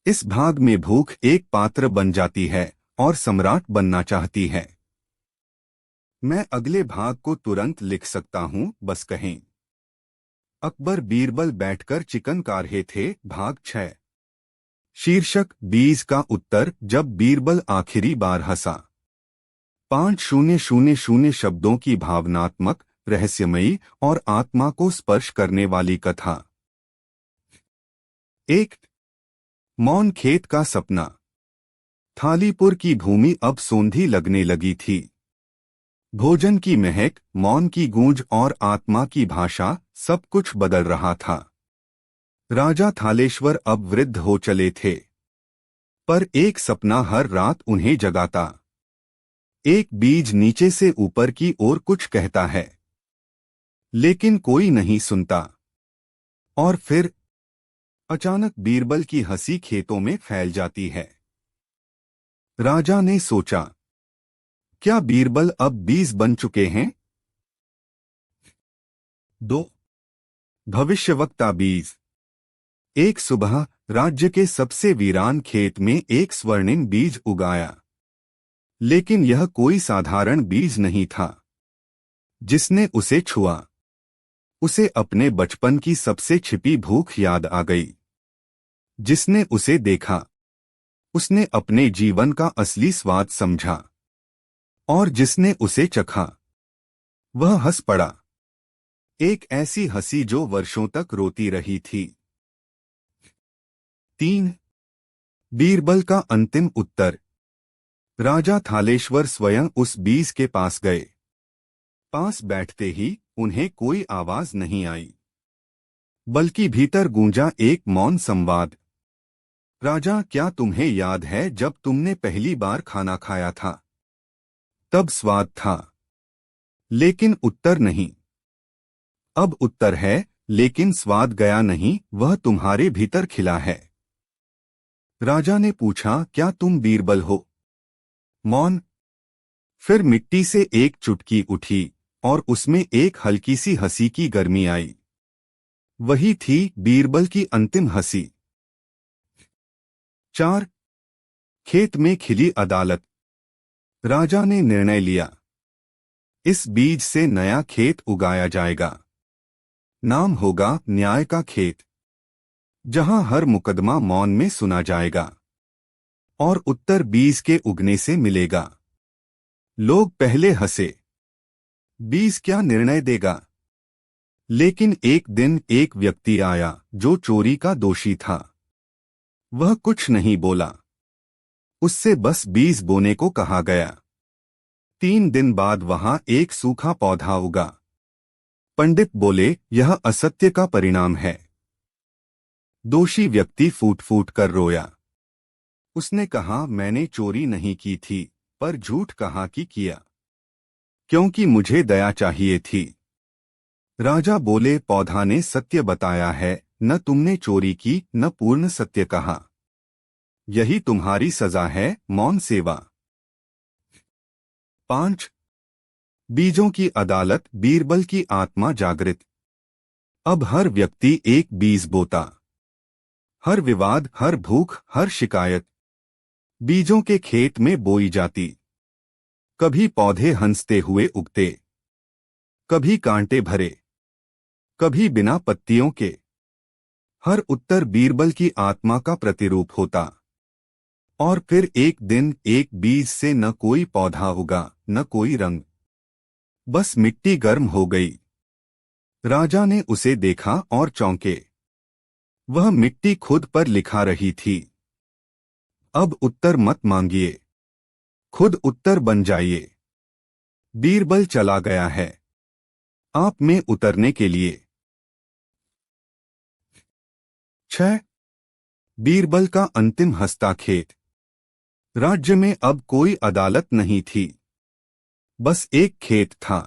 इस भाग में भूख एक पात्र बन जाती है और सम्राट बनना चाहती है। मैं अगले भाग को तुरंत लिख सकता हूं, बस कहें। अकबर बीरबल बैठकर चिकन खा रहे थे, भाग 6। शीर्षक, बीज का उत्तर, जब बीरबल आखिरी बार हंसा। 5000 शब्दों की भावनात्मक, रहस्यमयी और आत्मा को स्पर्श करने वाली कथा। 1। मौन खेत का सपना। थालीपुर की भूमि अब सोंधी लगने लगी थी। भोजन की महक, मौन की गूंज और आत्मा की भाषा, सब कुछ बदल रहा था। राजा थालेश्वर अब वृद्ध हो चले थे, पर एक सपना हर रात उन्हें जगाता। एक बीज नीचे से ऊपर की ओर कुछ कहता है, लेकिन कोई नहीं सुनता। और फिर अचानक बीरबल की हंसी खेतों में फैल जाती है। राजा ने सोचा, क्या बीरबल अब बीज बन चुके हैं? 2। भविष्यवक्ता बीज। एक सुबह राज्य के सबसे वीरान खेत में एक स्वर्णिम बीज उगाया। लेकिन यह कोई साधारण बीज नहीं था। जिसने उसे छुआ, उसे अपने बचपन की सबसे छिपी भूख याद आ गई। जिसने उसे देखा, उसने अपने जीवन का असली स्वाद समझा। और जिसने उसे चखा, वह हंस पड़ा। एक ऐसी हंसी जो वर्षों तक रोती रही थी। 3. बीरबल का अंतिम उत्तर। राजा थालेश्वर स्वयं उस बीज के पास गए। पास बैठते ही उन्हें कोई आवाज नहीं आई, बल्कि भीतर गूंजा एक मौन संवाद। राजा, क्या तुम्हें याद है जब तुमने पहली बार खाना खाया था? तब स्वाद था, लेकिन उत्तर नहीं। अब उत्तर है, लेकिन स्वाद गया नहीं, वह तुम्हारे भीतर खिला है। राजा ने पूछा, क्या तुम बीरबल हो? मौन। फिर मिट्टी से एक चुटकी उठी और उसमें एक हल्की सी हंसी की गर्मी आई। वही थी बीरबल की अंतिम हंसी। 4. खेत में खिली अदालत। राजा ने निर्णय लिया, इस बीज से नया खेत उगाया जाएगा। नाम होगा न्याय का खेत, जहां हर मुकदमा मौन में सुना जाएगा और उत्तर बीज के उगने से मिलेगा। लोग पहले हंसे, बीज क्या निर्णय देगा? लेकिन एक दिन एक व्यक्ति आया जो चोरी का दोषी था। वह कुछ नहीं बोला, उससे बस बीज बोने को कहा गया। 3 दिन बाद वहां एक सूखा पौधा उगा। पंडित बोले, यह असत्य का परिणाम है। दोषी व्यक्ति फूट फूट कर रोया। उसने कहा, मैंने चोरी नहीं की थी, पर झूठ कहा कि किया, क्योंकि मुझे दया चाहिए थी। राजा बोले, पौधा ने सत्य बताया है, न तुमने चोरी की, न पूर्ण सत्य कहा। यही तुम्हारी सजा है, मौन सेवा। 5. बीजों की अदालत। बीरबल की आत्मा जागृत। अब हर व्यक्ति एक बीज बोता। हर विवाद, हर भूख, हर शिकायत बीजों के खेत में बोई जाती। कभी पौधे हंसते हुए उगते, कभी कांटे भरे, कभी बिना पत्तियों के। हर उत्तर बीरबल की आत्मा का प्रतिरूप होता। और फिर एक दिन एक बीज से न कोई पौधा उगा, न कोई रंग, बस मिट्टी गर्म हो गई। राजा ने उसे देखा और चौंके। वह मिट्टी खुद पर लिखा रही थी, अब उत्तर मत मांगिए, खुद उत्तर बन जाइए। बीरबल चला गया है, आप में उतरने के लिए। 6. बीरबल का अंतिम हंसता खेत। राज्य में अब कोई अदालत नहीं थी, बस एक खेत था।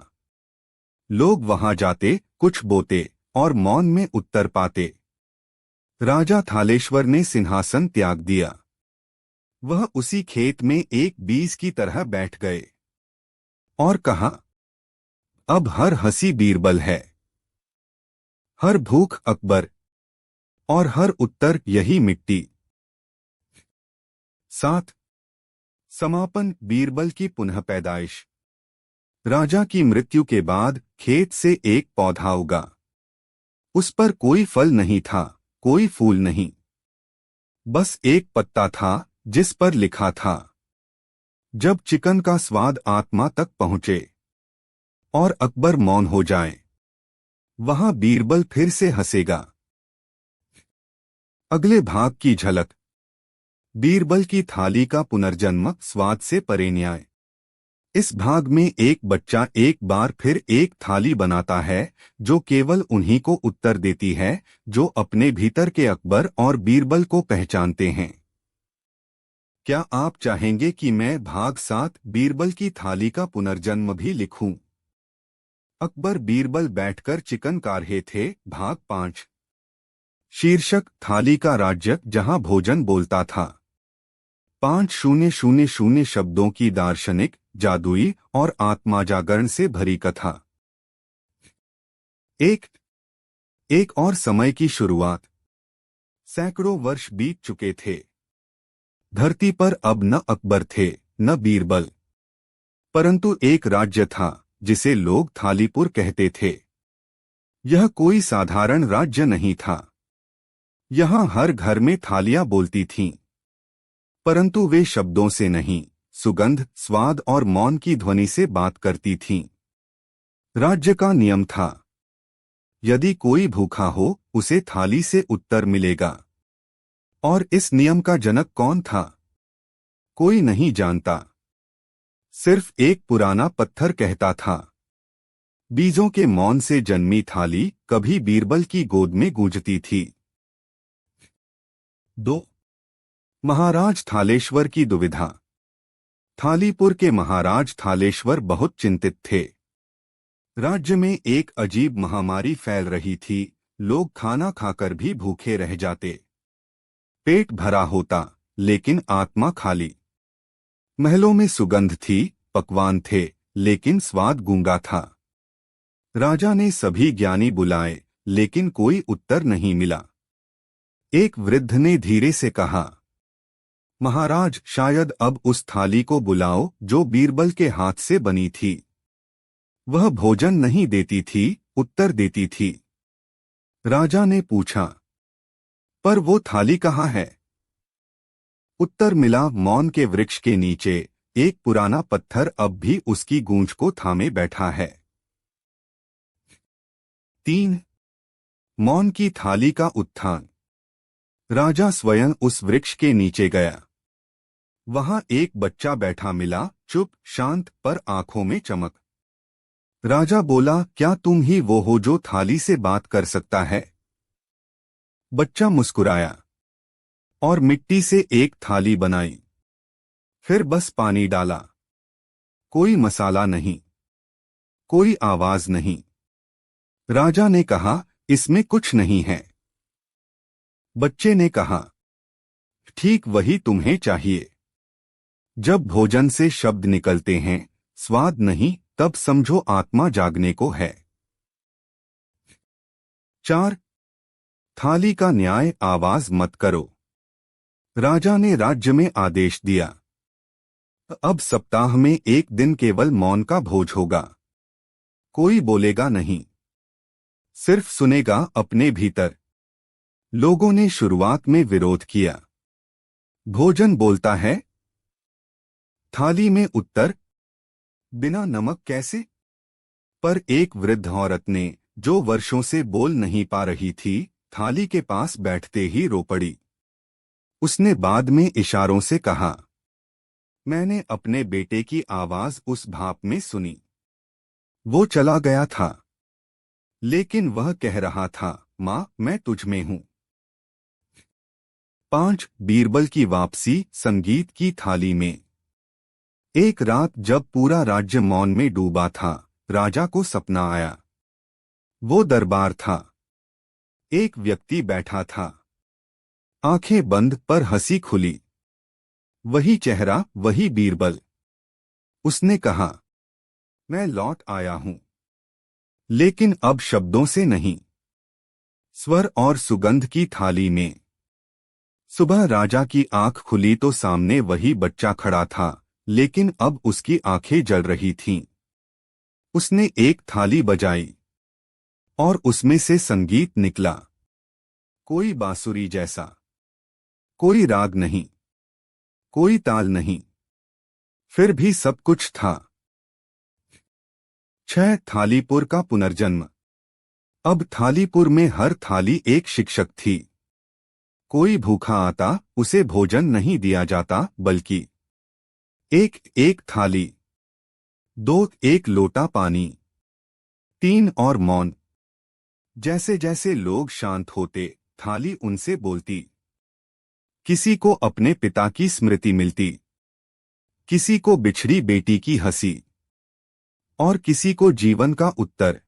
लोग वहां जाते, कुछ बोते और मौन में उत्तर पाते। राजा थालेश्वर ने सिंहासन त्याग दिया। वह उसी खेत में एक बीज की तरह बैठ गए और कहा, अब हर हंसी बीरबल है, हर भूख अकबर, और हर उत्तर यही मिट्टी। 7. समापन। बीरबल की पुनः पैदाइश। राजा की मृत्यु के बाद खेत से एक पौधा उगा। उस पर कोई फल नहीं था, कोई फूल नहीं, बस एक पत्ता था जिस पर लिखा था, जब चिकन का स्वाद आत्मा तक पहुंचे और अकबर मौन हो जाए, वहां बीरबल फिर से हंसेगा। अगले भाग की झलक। बीरबल की थाली का पुनर्जन्म, स्वाद से परे न्याय। इस भाग में एक बच्चा एक बार फिर एक थाली बनाता है जो केवल उन्हीं को उत्तर देती है जो अपने भीतर के अकबर और बीरबल को पहचानते हैं। क्या आप चाहेंगे कि मैं भाग 7 बीरबल की थाली का पुनर्जन्म भी लिखूं? अकबर बीरबल बैठकर चिकन का रहे थे, भाग 5। शीर्षक, थाली का राज्य जहां भोजन बोलता था। 5000 शब्दों की दार्शनिक, जादुई और आत्मा जागरण से भरी कथा। एक और समय की शुरुआत। सैकड़ों वर्ष बीत चुके थे। धरती पर अब न अकबर थे न बीरबल, परंतु एक राज्य था जिसे लोग थालीपुर कहते थे। यह कोई साधारण राज्य नहीं था। यहाँ हर घर में थालियां बोलती थीं, परंतु वे शब्दों से नहीं, सुगंध, स्वाद और मौन की ध्वनि से बात करती थीं। राज्य का नियम था, यदि कोई भूखा हो उसे थाली से उत्तर मिलेगा। और इस नियम का जनक कौन था, कोई नहीं जानता। सिर्फ एक पुराना पत्थर कहता था। बीजों के मौन से जन्मी थाली कभी बीरबल की गोद में गूंजती थी। 2. महाराज थालेश्वर की दुविधा। थालीपुर के महाराज थालेश्वर बहुत चिंतित थे। राज्य में एक अजीब महामारी फैल रही थी। लोग खाना खाकर भी भूखे रह जाते। पेट भरा होता लेकिन आत्मा खाली। महलों में सुगंध थी, पकवान थे, लेकिन स्वाद गूंगा था। राजा ने सभी ज्ञानी बुलाए, लेकिन कोई उत्तर नहीं मिला। एक वृद्ध ने धीरे से कहा, महाराज, शायद अब उस थाली को बुलाओ जो बीरबल के हाथ से बनी थी। वह भोजन नहीं देती थी, उत्तर देती थी। राजा ने पूछा, पर वो थाली कहाँ है? उत्तर मिला, मौन के वृक्ष के नीचे एक पुराना पत्थर अब भी उसकी गूंज को थामे बैठा है। 3. मौन की थाली का उत्थान। राजा स्वयं उस वृक्ष के नीचे गया। वहां एक बच्चा बैठा मिला, चुप, शांत, पर आंखों में चमक। राजा बोला, क्या तुम ही वो हो जो थाली से बात कर सकता है? बच्चा मुस्कुराया और मिट्टी से एक थाली बनाई। फिर बस पानी डाला। कोई मसाला नहीं, कोई आवाज नहीं। राजा ने कहा, इसमें कुछ नहीं है। बच्चे ने कहा, ठीक वही तुम्हें चाहिए। जब भोजन से शब्द निकलते हैं, स्वाद नहीं, तब समझो आत्मा जागने को है। 4. थाली का न्याय, आवाज मत करो। राजा ने राज्य में आदेश दिया, अब सप्ताह में एक दिन केवल मौन का भोज होगा। कोई बोलेगा नहीं, सिर्फ सुनेगा अपने भीतर। लोगों ने शुरुआत में विरोध किया। भोजन बोलता है, थाली में उत्तर, बिना नमक कैसे? पर एक वृद्ध औरत ने, जो वर्षों से बोल नहीं पा रही थी, थाली के पास बैठते ही रो पड़ी। उसने बाद में इशारों से कहा, मैंने अपने बेटे की आवाज उस भाप में सुनी। वो चला गया था, लेकिन वह कह रहा था, माँ, मैं तुझ में हूं। 5. बीरबल की वापसी, संगीत की थाली में। एक रात जब पूरा राज्य मौन में डूबा था, राजा को सपना आया। वो दरबार था। एक व्यक्ति बैठा था, आंखें बंद पर हंसी खुली। वही चेहरा, वही बीरबल। उसने कहा, मैं लौट आया हूं, लेकिन अब शब्दों से नहीं, स्वर और सुगंध की थाली में। सुबह राजा की आंख खुली तो सामने वही बच्चा खड़ा था, लेकिन अब उसकी आंखें जल रही थीं। उसने एक थाली बजाई और उसमें से संगीत निकला। कोई बांसुरी जैसा, कोई राग नहीं, कोई ताल नहीं, फिर भी सब कुछ था। 6. थालीपुर का पुनर्जन्म। अब थालीपुर में हर थाली एक शिक्षक थी। कोई भूखा आता, उसे भोजन नहीं दिया जाता, बल्कि एक एक थाली, 2 एक लोटा पानी, 3 और मौन। जैसे जैसे लोग शांत होते, थाली उनसे बोलती। किसी को अपने पिता की स्मृति मिलती, किसी को बिछड़ी बेटी की हंसी, और किसी को जीवन का उत्तर।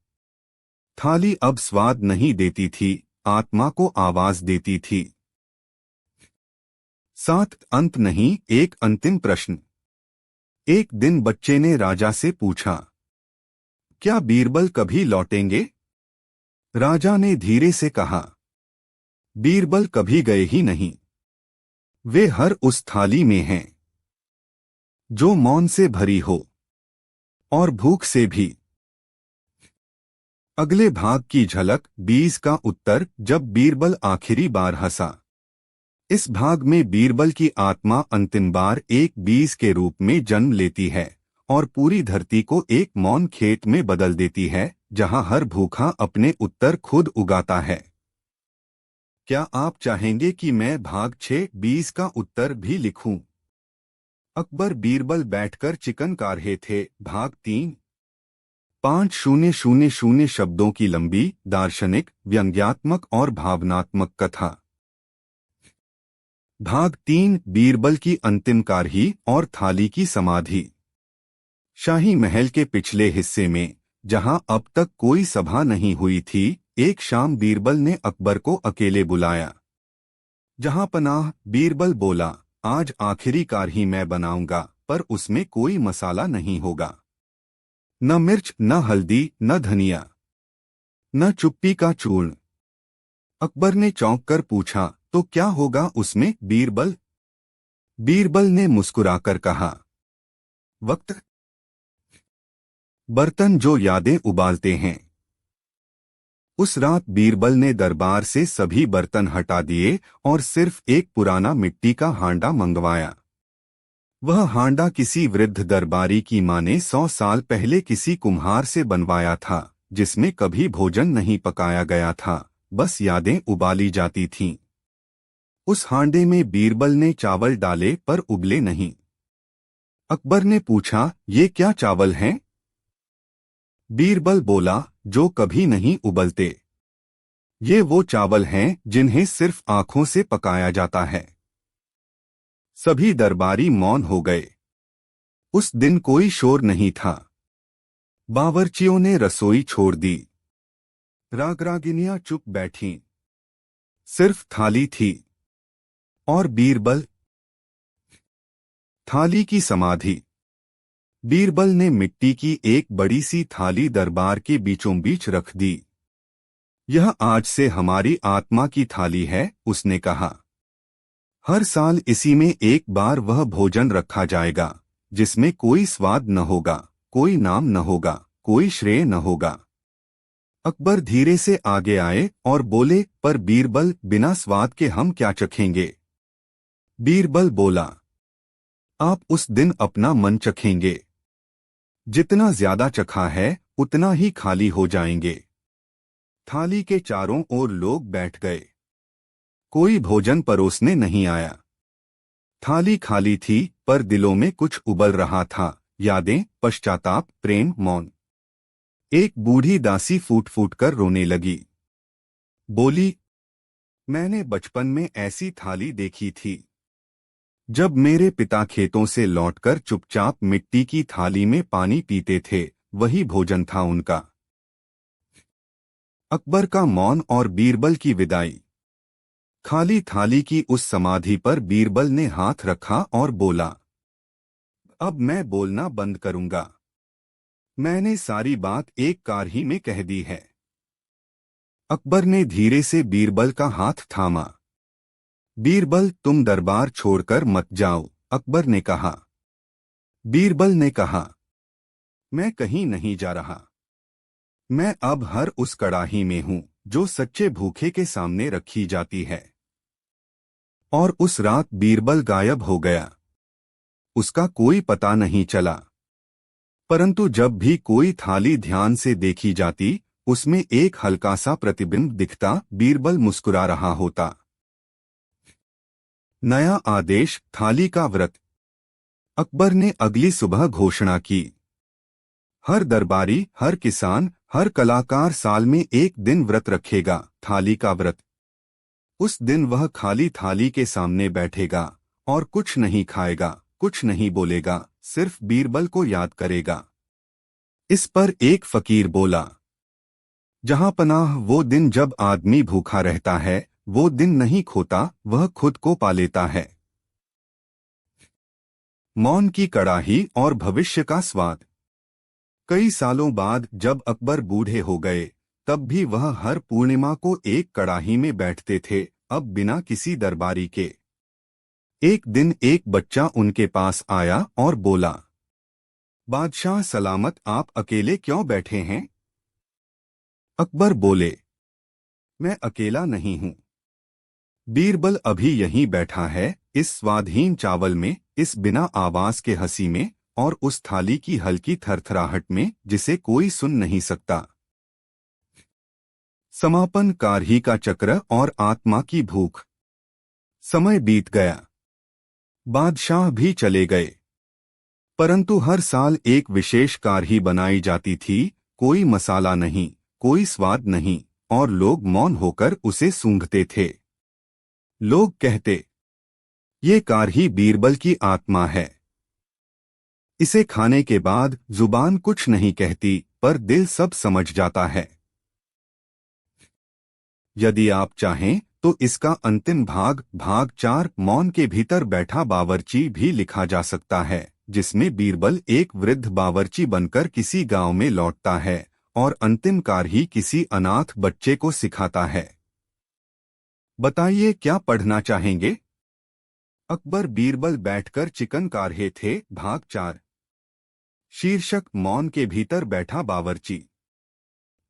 थाली अब स्वाद नहीं देती थी, आत्मा को आवाज देती थी। 7. अंत नहीं, एक अंतिम प्रश्न। एक दिन बच्चे ने राजा से पूछा, क्या बीरबल कभी लौटेंगे? राजा ने धीरे से कहा, बीरबल कभी गए ही नहीं। वे हर उस थाली में हैं जो मौन से भरी हो और भूख से भी। अगले भाग की झलक 20 का उत्तर, जब बीरबल आखिरी बार हंसा। इस भाग में बीरबल की आत्मा अंतिम बार एक बीज के रूप में जन्म लेती है और पूरी धरती को एक मौन खेत में बदल देती है, जहां हर भूखा अपने उत्तर खुद उगाता है। क्या आप चाहेंगे कि मैं भाग 6 20 का उत्तर भी लिखूं? अकबर बीरबल बैठकर चिकन का रहे थे। भाग 3 5000 शब्दों की लंबी, दार्शनिक, व्यंग्यात्मक और भावनात्मक कथा। भाग 3 बीरबल की अंतिम कारही और थाली की समाधि। शाही महल के पिछले हिस्से में, जहां अब तक कोई सभा नहीं हुई थी, एक शाम बीरबल ने अकबर को अकेले बुलाया। जहां पनाह, बीरबल बोला, आज आखिरी कारही मैं बनाऊंगा, पर उसमें कोई मसाला नहीं होगा। न मिर्च, न हल्दी, न धनिया, न चुप्पी का चूर्ण। अकबर ने चौंक कर पूछा, तो क्या होगा उसमें बीरबल? बीरबल ने मुस्कुराकर कहा, वक्त, बर्तन जो यादें उबालते हैं। उस रात बीरबल ने दरबार से सभी बर्तन हटा दिए और सिर्फ एक पुराना मिट्टी का हांडा मंगवाया। वह हांडा किसी वृद्ध दरबारी की मां ने 100 साल पहले किसी कुम्हार से बनवाया था, जिसमें कभी भोजन नहीं पकाया गया था, बस यादें उबाली जाती थीं। उस हांडे में बीरबल ने चावल डाले पर उबले नहीं। अकबर ने पूछा, ये क्या चावल हैं? बीरबल बोला, जो कभी नहीं उबलते। ये वो चावल हैं जिन्हें सिर्फ आंखों से पकाया जाता है। सभी दरबारी मौन हो गए। उस दिन कोई शोर नहीं था। बावर्चियों ने रसोई छोड़ दी। रागरागिनियां चुप बैठीं। सिर्फ थाली थी और बीरबल। थाली की समाधि। बीरबल ने मिट्टी की एक बड़ी सी थाली दरबार के बीचों बीच रख दी। यह आज से हमारी आत्मा की थाली है, उसने कहा। हर साल इसी में एक बार वह भोजन रखा जाएगा जिसमें कोई स्वाद न होगा, कोई नाम न होगा, कोई श्रेय न होगा। अकबर धीरे से आगे आए और बोले, पर बीरबल, बिना स्वाद के हम क्या चखेंगे? बीरबल बोला, आप उस दिन अपना मन चखेंगे। जितना ज्यादा चखा है उतना ही खाली हो जाएंगे। थाली के चारों ओर लोग बैठ गए। कोई भोजन परोसने नहीं आया। थाली खाली थी, पर दिलों में कुछ उबल रहा था, यादें, पश्चाताप, प्रेम, मौन। एक बूढ़ी दासी फूट फूट कर रोने लगी। बोली, मैंने बचपन में ऐसी थाली देखी थी। जब मेरे पिता खेतों से लौटकर चुपचाप मिट्टी की थाली में पानी पीते थे, वही भोजन था उनका। अकबर का मौन और बीरबल की विदाई। खाली थाली की उस समाधि पर बीरबल ने हाथ रखा और बोला, अब मैं बोलना बंद करूंगा। मैंने सारी बात एक कार ही में कह दी है। अकबर ने धीरे से बीरबल का हाथ थामा। बीरबल, तुम दरबार छोड़कर मत जाओ, अकबर ने कहा। बीरबल ने कहा, मैं कहीं नहीं जा रहा। मैं अब हर उस कड़ाही में हूं जो सच्चे भूखे के सामने रखी जाती है। और उस रात बीरबल गायब हो गया। उसका कोई पता नहीं चला। परंतु जब भी कोई थाली ध्यान से देखी जाती, उसमें एक हल्का सा प्रतिबिंब दिखता, बीरबल मुस्कुरा रहा होता। नया आदेश, थाली का व्रत। अकबर ने अगली सुबह घोषणा की, हर दरबारी, हर किसान, हर कलाकार साल में एक दिन व्रत रखेगा, थाली का व्रत। उस दिन वह खाली थाली के सामने बैठेगा और कुछ नहीं खाएगा, कुछ नहीं बोलेगा, सिर्फ बीरबल को याद करेगा। इस पर एक फकीर बोला, जहां पनाह, वो दिन जब आदमी भूखा रहता है, वो दिन नहीं खोता, वह खुद को पा लेता है। मौन की कड़ाही और भविष्य का स्वाद। कई सालों बाद जब अकबर बूढ़े हो गए, तब भी वह हर पूर्णिमा को एक कड़ाही में बैठते थे अब बिना किसी दरबारी के। एक दिन एक बच्चा उनके पास आया और बोला, बादशाह सलामत, आप अकेले क्यों बैठे हैं? अकबर बोले, मैं अकेला नहीं हूँ। बीरबल अभी यहीं बैठा है, इस स्वादहीन चावल में, इस बिना आवाज के हंसी में, और उस थाली की हल्की थरथराहट में जिसे कोई सुन नहीं सकता। समापन, कारही का चक्र और आत्मा की भूख। समय बीत गया, बादशाह भी चले गए, परंतु हर साल एक विशेष कारही बनाई जाती थी। कोई मसाला नहीं, कोई स्वाद नहीं, और लोग मौन होकर उसे सूंघते थे। लोग कहते, ये कारही बीरबल की आत्मा है। इसे खाने के बाद जुबान कुछ नहीं कहती, पर दिल सब समझ जाता है। यदि आप चाहें तो इसका अंतिम भाग, भाग 4, मौन के भीतर बैठा बावर्ची भी लिखा जा सकता है, जिसमें बीरबल एक वृद्ध बावर्ची बनकर किसी गांव में लौटता है और अंतिम कारही किसी अनाथ बच्चे को सिखाता है। बताइए, क्या पढ़ना चाहेंगे? अकबर बीरबल बैठकर चिकन का रहे थे, भाग 4। शीर्षक, मौन के भीतर बैठा बावर्ची।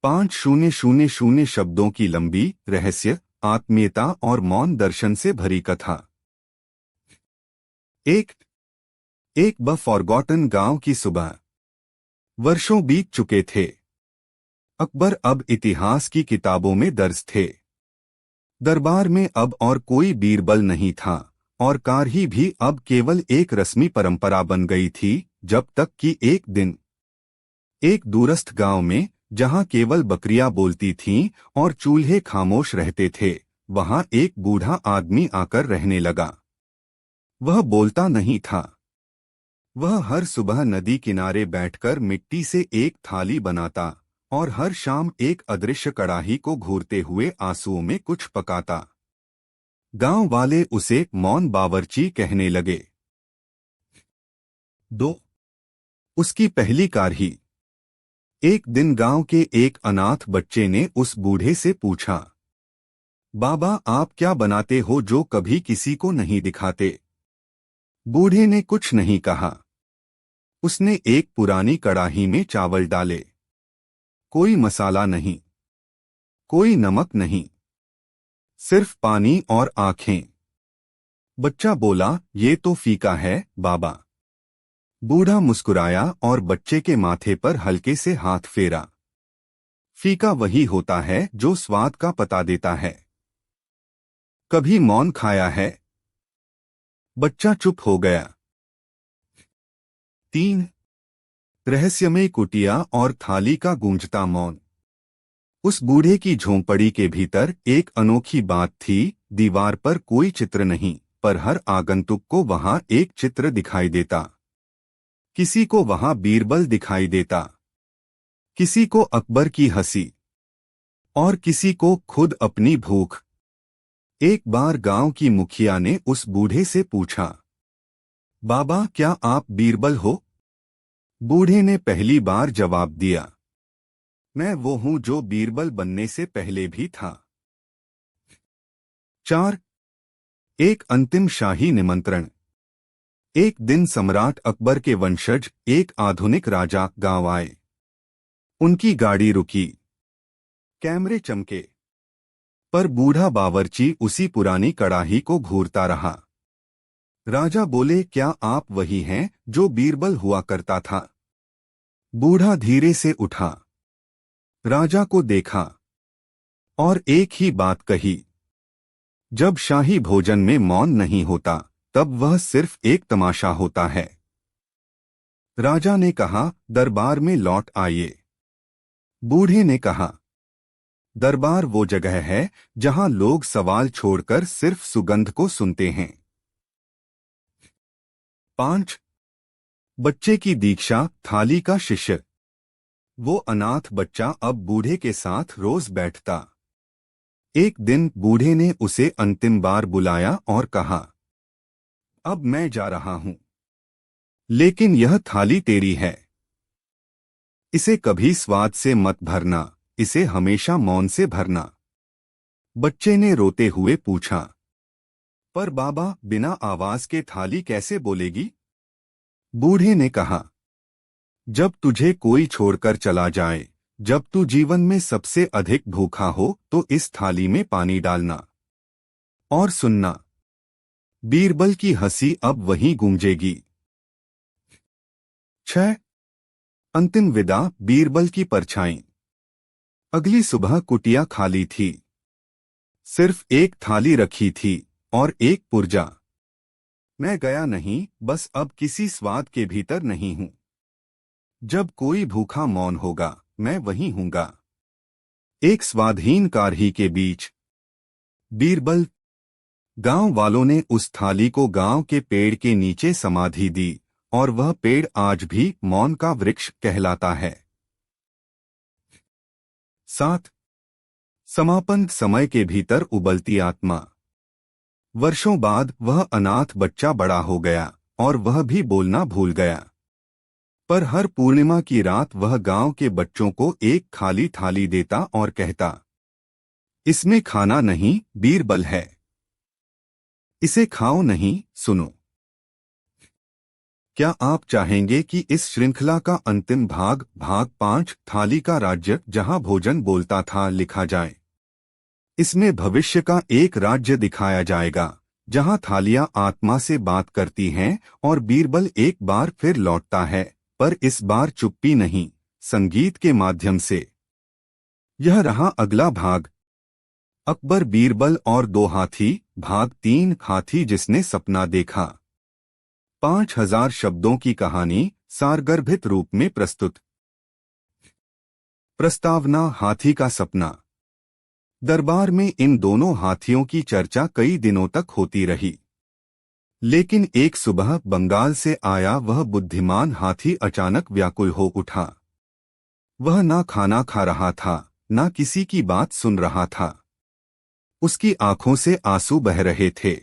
5000 शब्दों की लंबी, रहस्य, आत्मीयता और मौन दर्शन से भरी कथा। एक ब फॉरगॉटन गांव की सुबह। वर्षों बीत चुके थे। अकबर अब इतिहास की किताबों में दर्ज थे। दरबार में अब और कोई बीरबल नहीं था, और कारही भी अब केवल एक रस्मी परंपरा बन गई थी। जब तक कि एक दिन एक दूरस्थ गांव में, जहां केवल बकरियां बोलती थीं और चूल्हे खामोश रहते थे, वहां एक बूढ़ा आदमी आकर रहने लगा। वह बोलता नहीं था। वह हर सुबह नदी किनारे बैठकर मिट्टी से एक थाली बनाता और हर शाम एक अदृश्य कड़ाही को घूरते हुए आंसुओं में कुछ पकाता। गांव वाले उसे मौन बावर्ची कहने लगे। 2 उसकी पहली कारही। एक दिन गांव के एक अनाथ बच्चे ने उस बूढ़े से पूछा, बाबा, आप क्या बनाते हो जो कभी किसी को नहीं दिखाते? बूढ़े ने कुछ नहीं कहा। उसने एक पुरानी कड़ाही में चावल डाले। कोई मसाला नहीं, कोई नमक नहीं, सिर्फ पानी और आंखें। बच्चा बोला, ये तो फीका है बाबा। बूढ़ा मुस्कुराया और बच्चे के माथे पर हल्के से हाथ फेरा। फीका वही होता है जो स्वाद का पता देता है। कभी मौन खाया है? बच्चा चुप हो गया। 3 रहस्यमय कुटिया और थाली का गूंजता मौन। उस बूढ़े की झोंपड़ी के भीतर एक अनोखी बात थी। दीवार पर कोई चित्र नहीं, पर हर आगंतुक को वहां एक चित्र दिखाई देता। किसी को वहां बीरबल दिखाई देता, किसी को अकबर की हंसी, और किसी को खुद अपनी भूख। एक बार गांव की मुखिया ने उस बूढ़े से पूछा, बाबा, क्या आप बीरबल हो? बूढ़े ने पहली बार जवाब दिया, मैं वो हूं जो बीरबल बनने से पहले भी था। 4 एक अंतिम शाही निमंत्रण। एक दिन सम्राट अकबर के वंशज, एक आधुनिक राजा, गांव आए। उनकी गाड़ी रुकी, कैमरे चमके, पर बूढ़ा बावर्ची उसी पुरानी कड़ाही को घूरता रहा। राजा बोले, क्या आप वही हैं जो बीरबल हुआ करता था? बूढ़ा धीरे से उठा, राजा को देखा और एक ही बात कही, जब शाही भोजन में मौन नहीं होता, तब वह सिर्फ एक तमाशा होता है। राजा ने कहा, दरबार में लौट आइए। बूढ़े ने कहा, दरबार वो जगह है जहां लोग सवाल छोड़कर सिर्फ सुगंध को सुनते हैं। 5 बच्चे की दीक्षा, थाली का शिष्य। वो अनाथ बच्चा अब बूढ़े के साथ रोज बैठता। एक दिन बूढ़े ने उसे अंतिम बार बुलाया और कहा, अब मैं जा रहा हूं, लेकिन यह थाली तेरी है। इसे कभी स्वाद से मत भरना, इसे हमेशा मौन से भरना। बच्चे ने रोते हुए पूछा, पर बाबा बिना आवाज के थाली कैसे बोलेगी? बूढ़े ने कहा, जब तुझे कोई छोड़कर चला जाए, जब तू जीवन में सबसे अधिक भूखा हो तो इस थाली में पानी डालना और सुनना। बीरबल की हंसी अब वहीं गूंजेगी। 6 अंतिम विदा। बीरबल की परछाई। अगली सुबह कुटिया खाली थी। सिर्फ एक थाली रखी थी और एक पुर्जा। मैं गया नहीं, बस अब किसी स्वाद के भीतर नहीं हूं। जब कोई भूखा मौन होगा, मैं वहीं हूंगा, एक स्वाधीन कारही के बीच। बीरबल। गांव वालों ने उस थाली को गांव के पेड़ के नीचे समाधि दी और वह पेड़ आज भी मौन का वृक्ष कहलाता है। 7 समापन। समय के भीतर उबलती आत्मा। वर्षों बाद वह अनाथ बच्चा बड़ा हो गया और वह भी बोलना भूल गया। पर हर पूर्णिमा की रात वह गांव के बच्चों को एक खाली थाली देता और कहता, इसमें खाना नहीं, बीरबल है। इसे खाओ नहीं, सुनो। क्या आप चाहेंगे कि इस श्रृंखला का अंतिम भाग, भाग 5, थाली का राज्य जहां भोजन बोलता था, लिखा जाए? इसमें भविष्य का एक राज्य दिखाया जाएगा जहां थालियां आत्मा से बात करती हैं और बीरबल एक बार फिर लौटता है, पर इस बार चुप्पी नहीं, संगीत के माध्यम से। यह रहा अगला भाग। अकबर, बीरबल और 2 हाथी, भाग 3, हाथी जिसने सपना देखा। 5000 शब्दों की कहानी सारगर्भित रूप में प्रस्तुत। प्रस्तावना: हाथी का सपना। दरबार में इन दोनों हाथियों की चर्चा कई दिनों तक होती रही। लेकिन एक सुबह बंगाल से आया वह बुद्धिमान हाथी अचानक व्याकुल हो उठा। वह ना खाना खा रहा था, ना किसी की बात सुन रहा था। उसकी आंखों से आंसू बह रहे थे।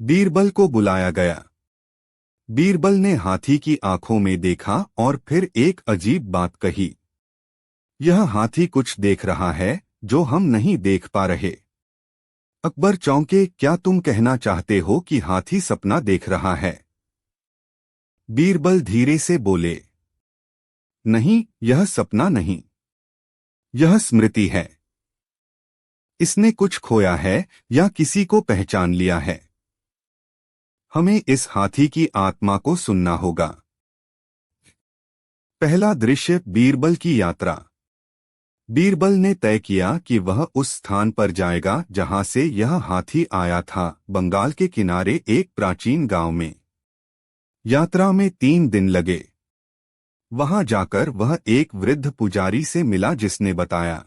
बीरबल को बुलाया गया। बीरबल ने हाथी की आंखों में देखा और फिर एक अजीब बात कही, यह हाथी कुछ देख रहा है जो हम नहीं देख पा रहे। अकबर चौंके, क्या तुम कहना चाहते हो कि हाथी सपना देख रहा है? बीरबल धीरे से बोले, नहीं, यह सपना नहीं, यह स्मृति है। इसने कुछ खोया है या किसी को पहचान लिया है। हमें इस हाथी की आत्मा को सुनना होगा। पहला दृश्य, बीरबल की यात्रा। बीरबल ने तय किया कि वह उस स्थान पर जाएगा जहां से यह हाथी आया था, बंगाल के किनारे एक प्राचीन गांव में। यात्रा में 3 दिन लगे। वहां जाकर वह एक वृद्ध पुजारी से मिला जिसने बताया,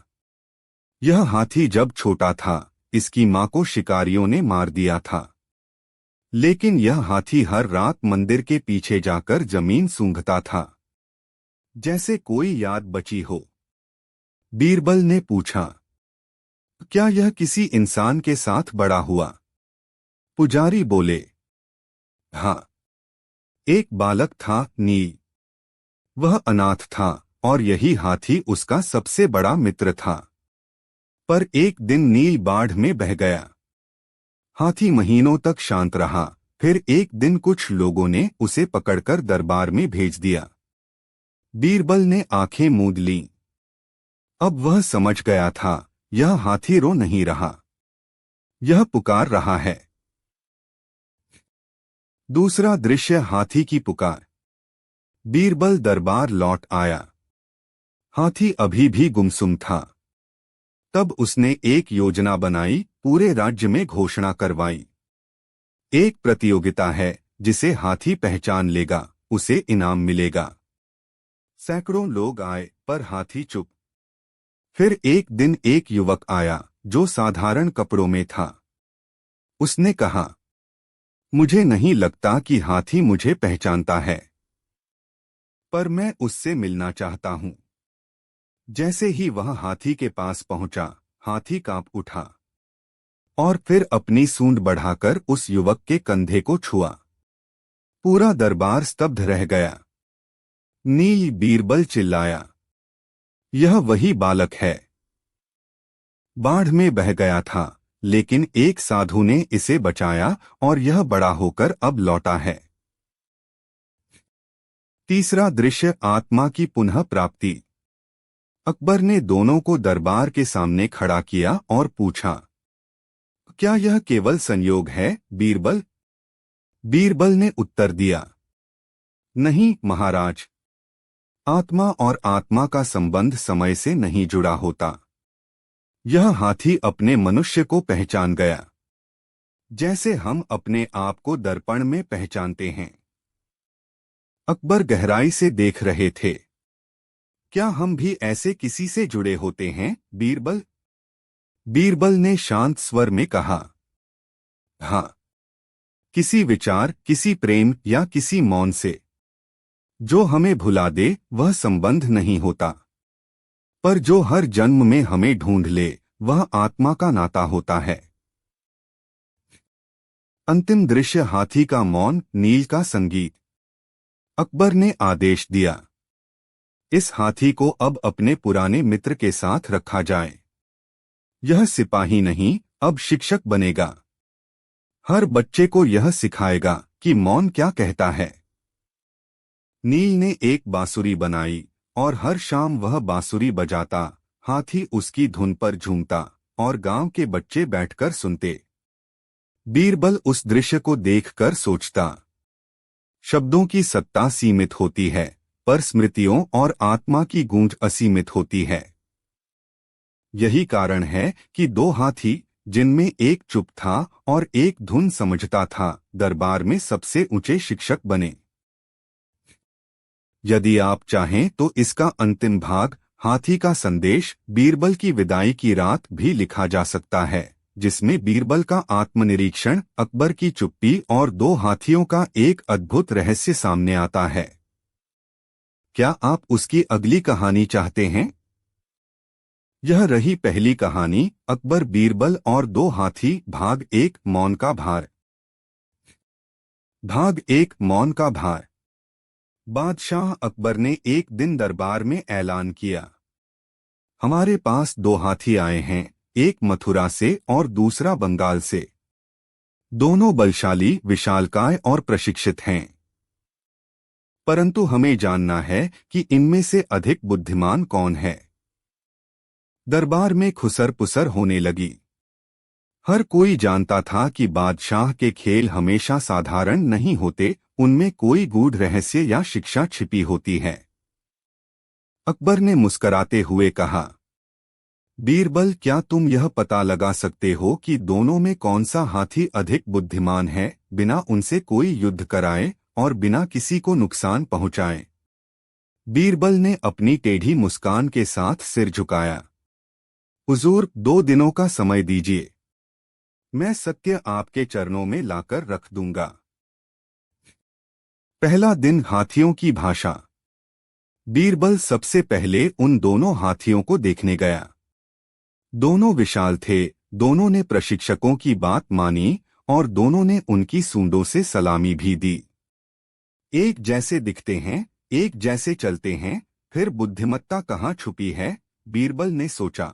यह हाथी जब छोटा था, इसकी मां को शिकारियों ने मार दिया था। लेकिन यह हाथी हर रात मंदिर के पीछे जाकर जमीन सूंघता था, जैसे कोई याद बची हो। बीरबल ने पूछा, क्या यह किसी इंसान के साथ बड़ा हुआ? पुजारी बोले, हाँ, एक बालक था, नील। वह अनाथ था और यही हाथी उसका सबसे बड़ा मित्र था। पर एक दिन नील बाढ़ में बह गया। हाथी महीनों तक शांत रहा, फिर एक दिन कुछ लोगों ने उसे पकड़कर दरबार में भेज दिया। बीरबल ने आंखें मूंद लीं। अब वह समझ गया था, यह हाथी रो नहीं रहा, यह पुकार रहा है। दूसरा दृश्य, हाथी की पुकार। बीरबल दरबार लौट आया। हाथी अभी भी गुमसुम था। तब उसने एक योजना बनाई, पूरे राज्य में घोषणा करवाई, एक प्रतियोगिता है, जिसे हाथी पहचान लेगा, उसे इनाम मिलेगा। सैकड़ों लोग आए, पर हाथी चुप। फिर एक दिन एक युवक आया, जो साधारण कपड़ों में था। उसने कहा, मुझे नहीं लगता कि हाथी मुझे पहचानता है, पर मैं उससे मिलना चाहता हूं। जैसे ही वह हाथी के पास पहुंचा, हाथी कांप उठा और फिर अपनी सूंड बढ़ाकर उस युवक के कंधे को छुआ। पूरा दरबार स्तब्ध रह गया। नील, बीरबल चिल्लाया, यह वही बालक है। बाढ़ में बह गया था, लेकिन एक साधु ने इसे बचाया और यह बड़ा होकर अब लौटा है। तीसरा दृश्य, आत्मा की पुनः प्राप्ति। अकबर ने दोनों को दरबार के सामने खड़ा किया और पूछा, क्या यह केवल संयोग है, बीरबल? बीरबल ने उत्तर दिया, नहीं महाराज। आत्मा और आत्मा का संबंध समय से नहीं जुड़ा होता। यह हाथी अपने मनुष्य को पहचान गया, जैसे हम अपने आप को दर्पण में पहचानते हैं। अकबर गहराई से देख रहे थे। क्या हम भी ऐसे किसी से जुड़े होते हैं, बीरबल? बीरबल ने शांत स्वर में कहा, हाँ, किसी विचार, किसी प्रेम या किसी मौन से। जो हमें भुला दे वह संबंध नहीं होता, पर जो हर जन्म में हमें ढूंढ ले वह आत्मा का नाता होता है। अंतिम दृश्य, हाथी का मौन, नील का संगीत। अकबर ने आदेश दिया, इस हाथी को अब अपने पुराने मित्र के साथ रखा जाए। यह सिपाही नहीं, अब शिक्षक बनेगा। हर बच्चे को यह सिखाएगा कि मौन क्या कहता है। नील ने एक बांसुरी बनाई और हर शाम वह बांसुरी बजाता, हाथी उसकी धुन पर झूमता और गांव के बच्चे बैठकर सुनते। बीरबल उस दृश्य को देखकर सोचता, शब्दों की सत्ता सीमित होती है, पर स्मृतियों और आत्मा की गूंज असीमित होती है। यही कारण है कि दो हाथी, जिनमें एक चुप था और एक धुन समझता था, दरबार में सबसे ऊंचे शिक्षक बने। यदि आप चाहें तो इसका अंतिम भाग, हाथी का संदेश, बीरबल की विदाई की रात, भी लिखा जा सकता है, जिसमें बीरबल का आत्मनिरीक्षण, अकबर की चुप्पी और दो हाथियों का एक अद्भुत रहस्य सामने आता है। क्या आप उसकी अगली कहानी चाहते हैं? यह रही पहली कहानी, अकबर, बीरबल और दो हाथी, भाग 1, मौन का भार। भाग 1, मौन का भार। बादशाह अकबर ने एक दिन दरबार में ऐलान किया, हमारे पास दो हाथी आए हैं, एक मथुरा से और दूसरा बंगाल से। दोनों बलशाली, विशालकाय और प्रशिक्षित हैं, परंतु हमें जानना है कि इनमें से अधिक बुद्धिमान कौन है। दरबार में खुसर पुसर होने लगी। हर कोई जानता था कि बादशाह के खेल हमेशा साधारण नहीं होते, उनमें कोई गूढ़ रहस्य या शिक्षा छिपी होती है। अकबर ने मुस्कराते हुए कहा, बीरबल, क्या तुम यह पता लगा सकते हो कि दोनों में कौन सा हाथी अधिक बुद्धिमान है, बिना उनसे कोई युद्ध कराए और बिना किसी को नुकसान पहुंचाए? बीरबल ने अपनी टेढ़ी मुस्कान के साथ सिर झुकाया। हुजूर, 2 दिनों का समय दीजिए, मैं सत्य आपके चरणों में लाकर रख दूंगा। पहला दिन, हाथियों की भाषा। बीरबल सबसे पहले उन दोनों हाथियों को देखने गया। दोनों विशाल थे, दोनों ने प्रशिक्षकों की बात मानी और दोनों ने उनकी सूंडों से सलामी भी दी। एक जैसे दिखते हैं, एक जैसे चलते हैं, फिर बुद्धिमत्ता कहाँ छुपी है, बीरबल ने सोचा।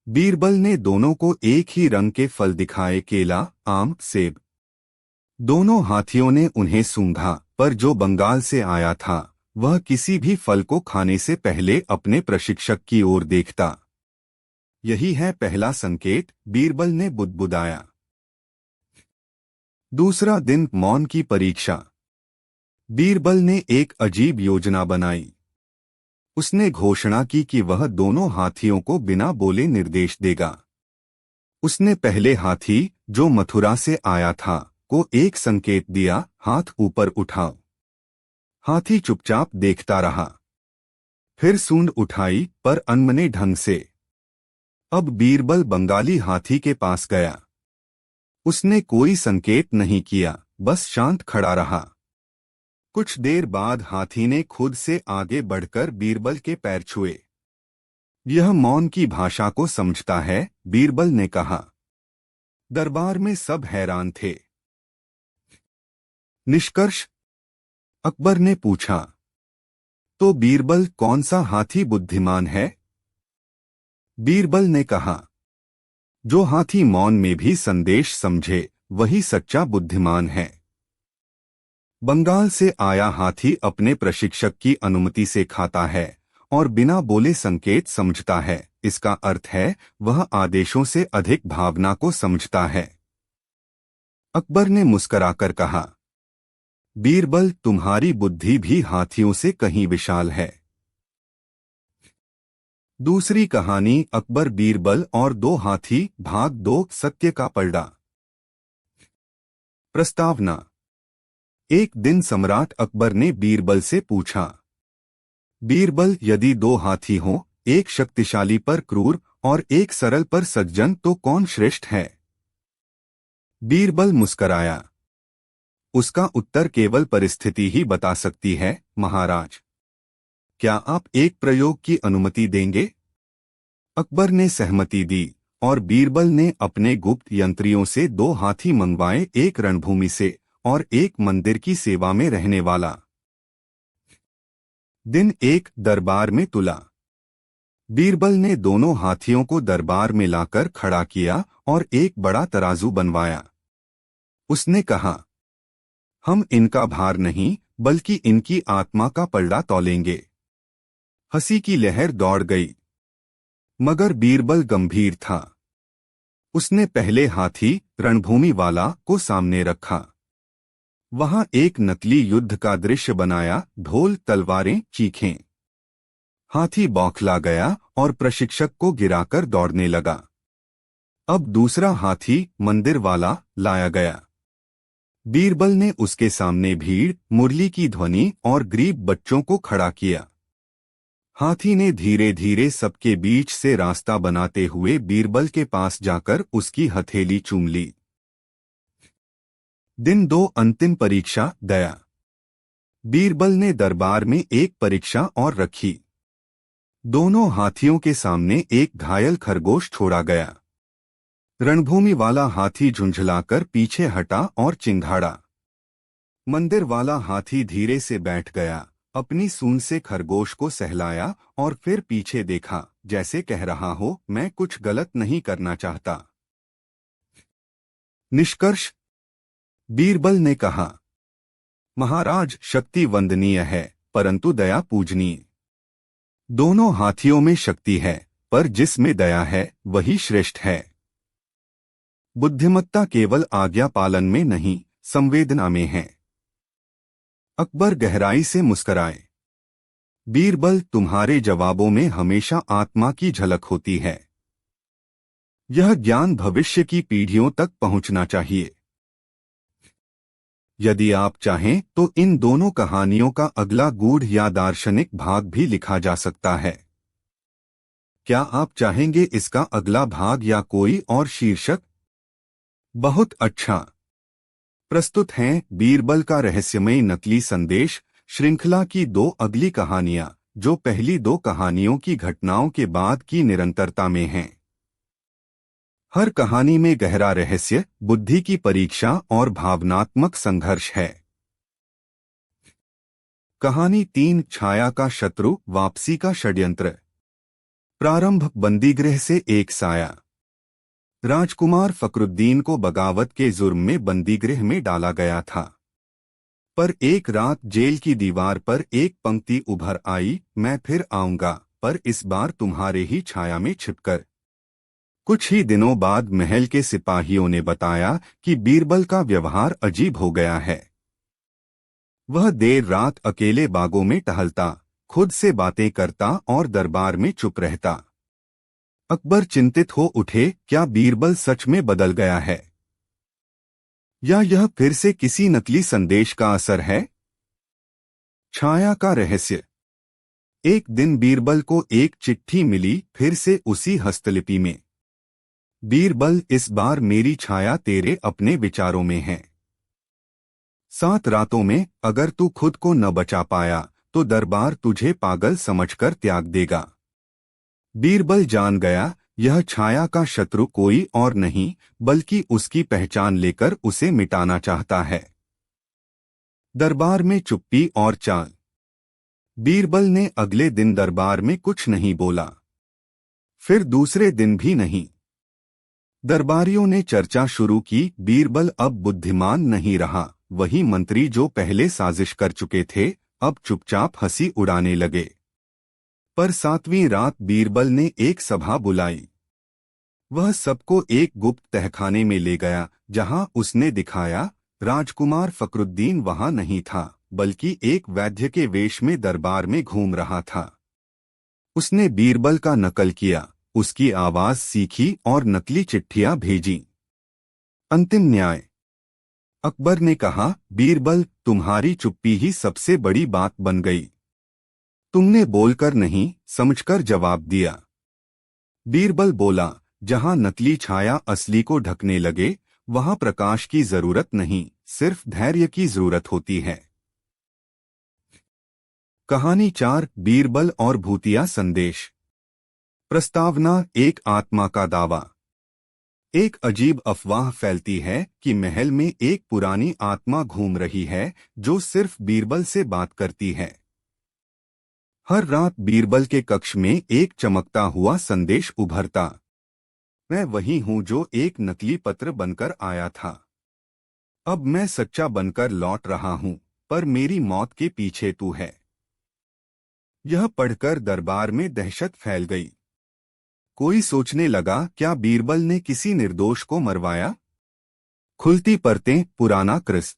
बीरबल ने दोनों को एक ही रंग के फल दिखाए, केला, आम, सेब। दोनों हाथियों ने उन्हें सूंघा, पर जो बंगाल से आया था वह किसी भी फल को खाने से पहले अपने प्रशिक्षक की ओर देखता। यही है पहला संकेत, बीरबल ने बुदबुदाया। दूसरा दिन, मौन की परीक्षा। बीरबल ने एक अजीब योजना बनाई। उसने घोषणा की कि वह दोनों हाथियों को बिना बोले निर्देश देगा। उसने पहले हाथी, जो मथुरा से आया था, को एक संकेत दिया, हाथ ऊपर उठाओ। हाथी चुपचाप देखता रहा। फिर सूंड उठाई, पर अनमने ढंग से। अब बीरबल बंगाली हाथी के पास गया। उसने कोई संकेत नहीं किया, बस शांत खड़ा रहा। कुछ देर बाद हाथी ने खुद से आगे बढ़कर बीरबल के पैर छुए। यह मौन की भाषा को समझता है, बीरबल ने कहा। दरबार में सब हैरान थे। निष्कर्ष, अकबर ने पूछा, तो बीरबल, कौन सा हाथी बुद्धिमान है? बीरबल ने कहा, जो हाथी मौन में भी संदेश समझे वही सच्चा बुद्धिमान है। बंगाल से आया हाथी अपने प्रशिक्षक की अनुमति से खाता है और बिना बोले संकेत समझता है। इसका अर्थ है वह आदेशों से अधिक भावना को समझता है। अकबर ने मुस्कराकर कहा, बीरबल, तुम्हारी बुद्धि भी हाथियों से कहीं विशाल है। दूसरी कहानी अकबर, बीरबल और दो हाथी, भाग 2, सत्य का पलड़ा। प्रस्तावना। एक दिन सम्राट अकबर ने बीरबल से पूछा, बीरबल, यदि दो हाथी हों, एक शक्तिशाली पर क्रूर और एक सरल पर सज्जन, तो कौन श्रेष्ठ है? बीरबल मुस्कराया। उसका उत्तर केवल परिस्थिति ही बता सकती है, महाराज। क्या आप एक प्रयोग की अनुमति देंगे? अकबर ने सहमति दी और बीरबल ने अपने गुप्त यंत्रियों से दो हाथी मंगवाए, एक रणभूमि से और एक मंदिर की सेवा में रहने वाला। दिन एक दरबार में तुला। बीरबल ने दोनों हाथियों को दरबार में लाकर खड़ा किया और एक बड़ा तराजू बनवाया। उसने कहा, हम इनका भार नहीं बल्कि इनकी आत्मा का पलड़ा तौलेंगे। हंसी की लहर दौड़ गई, मगर बीरबल गंभीर था। उसने पहले हाथी, रणभूमि वाला, को सामने रखा। वहां एक नकली युद्ध का दृश्य बनाया, ढोल, तलवारें, चीखें। हाथी बौखला गया और प्रशिक्षक को गिराकर दौड़ने लगा। अब दूसरा हाथी, मंदिर वाला, लाया गया। बीरबल ने उसके सामने भीड़, मुरली की ध्वनि और गरीब बच्चों को खड़ा किया। हाथी ने धीरे धीरे सबके बीच से रास्ता बनाते हुए बीरबल के पास जाकर उसकी हथेली चूम ली। दिन 2, अंतिम परीक्षा, दया। बीरबल ने दरबार में एक परीक्षा और रखी। दोनों हाथियों के सामने एक घायल खरगोश छोड़ा गया। रणभूमि वाला हाथी झुंझलाकर पीछे हटा और चिंघाड़ा। मंदिर वाला हाथी धीरे से बैठ गया, अपनी सूंड से खरगोश को सहलाया और फिर पीछे देखा, जैसे कह रहा हो, मैं कुछ गलत नहीं करना चाहता। निष्कर्ष। बीरबल ने कहा, महाराज, शक्ति वंदनीय है परंतु दया पूजनीय। दोनों हाथियों में शक्ति है, पर जिसमें दया है वही श्रेष्ठ है। बुद्धिमत्ता केवल आज्ञा पालन में नहीं, संवेदना में है। अकबर गहराई से मुस्कराए। बीरबल, तुम्हारे जवाबों में हमेशा आत्मा की झलक होती है। यह ज्ञान भविष्य की पीढ़ियों तक पहुंचना चाहिए। यदि आप चाहें तो इन दोनों कहानियों का अगला गूढ़ या दार्शनिक भाग भी लिखा जा सकता है। क्या आप चाहेंगे इसका अगला भाग या कोई और शीर्षक? बहुत अच्छा। प्रस्तुत हैं बीरबल का रहस्यमय नकली संदेश श्रृंखला की 2 अगली कहानियां, जो पहली 2 कहानियों की घटनाओं के बाद की निरंतरता में हैं। हर कहानी में गहरा रहस्य, बुद्धि की परीक्षा और भावनात्मक संघर्ष है। कहानी 3, छाया का शत्रु, वापसी का षड्यंत्र। प्रारंभ। बंदीगृह से एक साया। राजकुमार फखरुद्दीन को बगावत के जुर्म में बंदीगृह में डाला गया था। पर एक रात जेल की दीवार पर एक पंक्ति उभर आई, मैं फिर आऊंगा, पर इस बार तुम्हारे ही छाया में छिपकर। कुछ ही दिनों बाद महल के सिपाहियों ने बताया कि बीरबल का व्यवहार अजीब हो गया है। वह देर रात अकेले बागों में टहलता, खुद से बातें करता और दरबार में चुप रहता। अकबर चिंतित हो उठे, क्या बीरबल सच में बदल गया है या यह फिर से किसी नकली संदेश का असर है? छाया का रहस्य। एक दिन बीरबल को एक चिट्ठी मिली, फिर से उसी हस्तलिपि में। बीरबल, इस बार मेरी छाया तेरे अपने विचारों में है। 7 रातों में अगर तू खुद को न बचा पाया तो दरबार तुझे पागल समझकर त्याग देगा। बीरबल जान गया, यह छाया का शत्रु कोई और नहीं बल्कि उसकी पहचान लेकर उसे मिटाना चाहता है। दरबार में चुप्पी और चाल। बीरबल ने अगले दिन दरबार में कुछ नहीं बोला, फिर दूसरे दिन भी नहीं। दरबारियों ने चर्चा शुरू की। बीरबल अब बुद्धिमान नहीं रहा। वही मंत्री जो पहले साजिश कर चुके थे अब चुपचाप हंसी उड़ाने लगे। पर 7वीं रात बीरबल ने एक सभा बुलाई। वह सबको एक गुप्त तहखाने में ले गया, जहां उसने दिखाया राजकुमार फकरुद्दीन वहां नहीं था, बल्कि एक वैद्य के वेश में दरबार में घूम रहा था। उसने बीरबल का नकल किया, उसकी आवाज सीखी और नकली चिट्ठियां भेजी। अंतिम न्याय। अकबर ने कहा, बीरबल, तुम्हारी चुप्पी ही सबसे बड़ी बात बन गई। तुमने बोलकर नहीं, समझकर जवाब दिया। बीरबल बोला, जहां नकली छाया असली को ढकने लगे, वहां प्रकाश की जरूरत नहीं, सिर्फ धैर्य की जरूरत होती है। कहानी 4, बीरबल और भूतिया संदेश। प्रस्तावना। एक आत्मा का दावा। एक अजीब अफवाह फैलती है कि महल में एक पुरानी आत्मा घूम रही है जो सिर्फ बीरबल से बात करती है। हर रात बीरबल के कक्ष में एक चमकता हुआ संदेश उभरता। मैं वही हूं जो एक नकली पत्र बनकर आया था। अब मैं सच्चा बनकर लौट रहा हूं, पर मेरी मौत के पीछे तू है। यह पढ़कर दरबार में दहशत फैल गई। कोई सोचने लगा, क्या बीरबल ने किसी निर्दोष को मरवाया? खुलती परतें, पुराना कृष्ण।